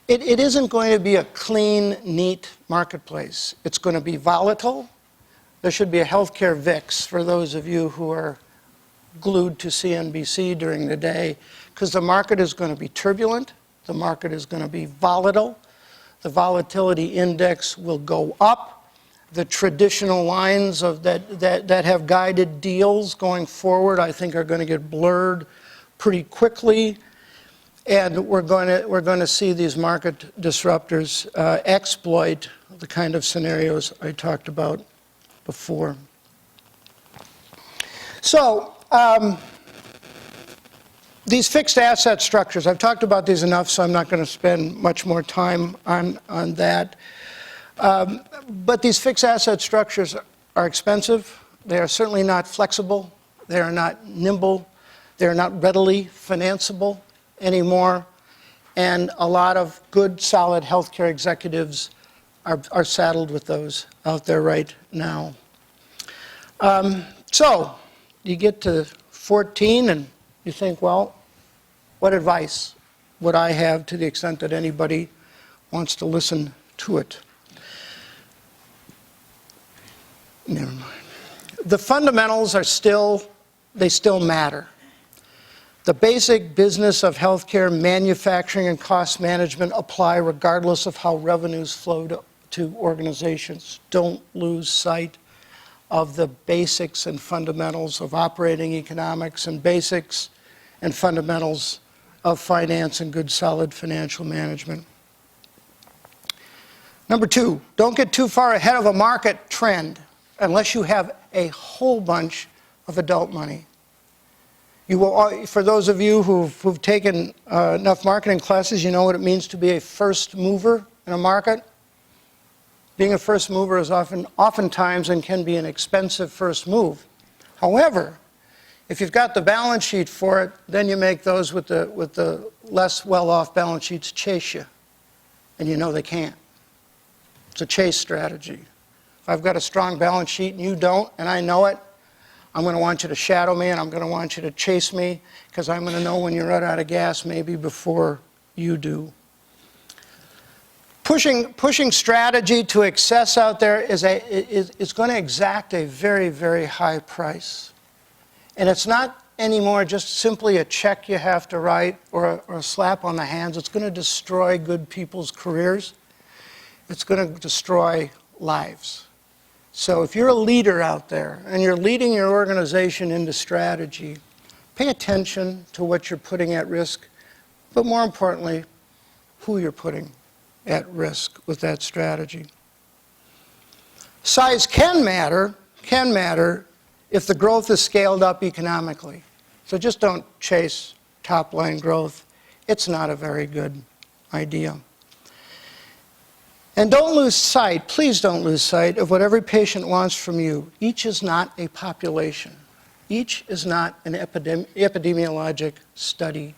It isn't going to be a clean, neat marketplace. It's going to be volatile. There should be a healthcare VIX for those of you who are glued to CNBC during the day, because the market is going to be turbulent, the market is going to be volatile, the volatility index will go up, the traditional lines that have guided deals going forward I think are going to get blurred pretty quickly, and we're going to see these market disruptors exploit the kind of scenarios I talked about before. So these fixed asset structures, I've talked about these enough, so I'm not going to spend much more time on that. But these fixed asset structures are expensive. They are certainly not flexible. They are not nimble. They are not readily financeable anymore. And a lot of good, solid healthcare executives are saddled with those out there right now. So you get to 14 and you think, well, what advice would I have to the extent that anybody wants to listen to it? Never mind. The fundamentals are still matter. The basic business of healthcare, manufacturing, and cost management apply regardless of how revenues flow to organizations. Don't lose sight of the basics and fundamentals of operating economics and basics and fundamentals of finance and good, solid financial management. Number 2, don't get too far ahead of a market trend unless you have a whole bunch of adult money. You will, for those of you who've taken enough marketing classes, you know what it means to be a first mover in a market. Being a first mover is oftentimes and can be an expensive first move. However, if you've got the balance sheet for it, then you make those with the less well-off balance sheets chase you. And you know they can't. It's a chase strategy. If I've got a strong balance sheet and you don't, and I know it, I'm going to want you to shadow me and I'm going to want you to chase me because I'm going to know when you run out of gas maybe before you do. Pushing strategy to excess out there is going to exact a very, very high price. And it's not anymore just simply a check you have to write or a slap on the hands. It's going to destroy good people's careers. It's going to destroy lives. So if you're a leader out there and you're leading your organization into strategy, pay attention to what you're putting at risk, but more importantly, who you're putting at risk with that strategy. Size can matter if the growth is scaled up economically. So just don't chase top-line growth. It's not a very good idea. And don't lose sight, please don't lose sight of what every patient wants from you. Each is not a population. Each is not an epidemiologic study.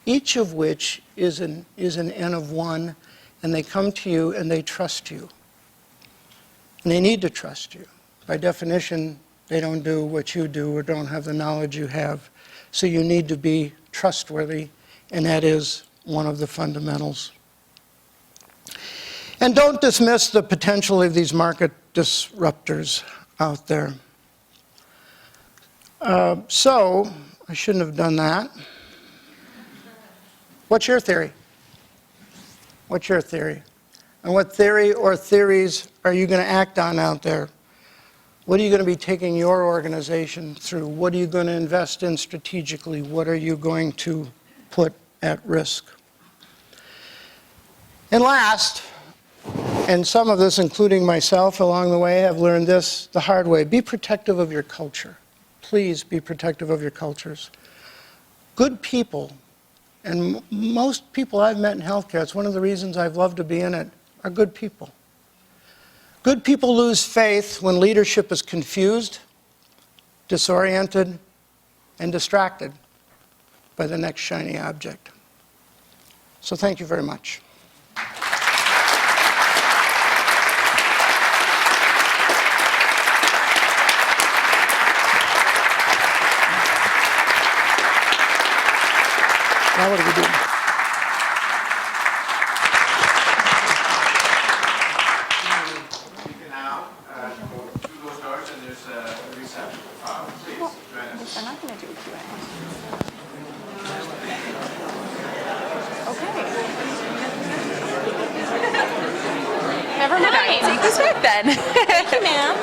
Each of which is an N of one, and they come to you and they trust you. And they need to trust you. By definition, they don't do what you do or don't have the knowledge you have So you need to be trustworthy, and that is one of the fundamentals. And don't dismiss the potential of these market disruptors out there. So, I shouldn't have done that. What's your theory? What's your theory? And what theory or theories are you going to act on out there? What are you going to be taking your organization through? What are you going to invest in strategically? What are you going to put at risk? And last, and some of this, including myself along the way, have learned this the hard way. Be protective of your culture. Please be protective of your cultures. Good people, and most people I've met in healthcare, it's one of the reasons I've loved to be in it, are good people. Good people lose faith when leadership is confused, disoriented, and distracted by the next shiny object. So thank you very much. Now what do we do? You can now go through those doors and there's a reception. Please join us. They're not going to do a Q&A. Okay. Never mind. Take this back then. Thank you, ma'am.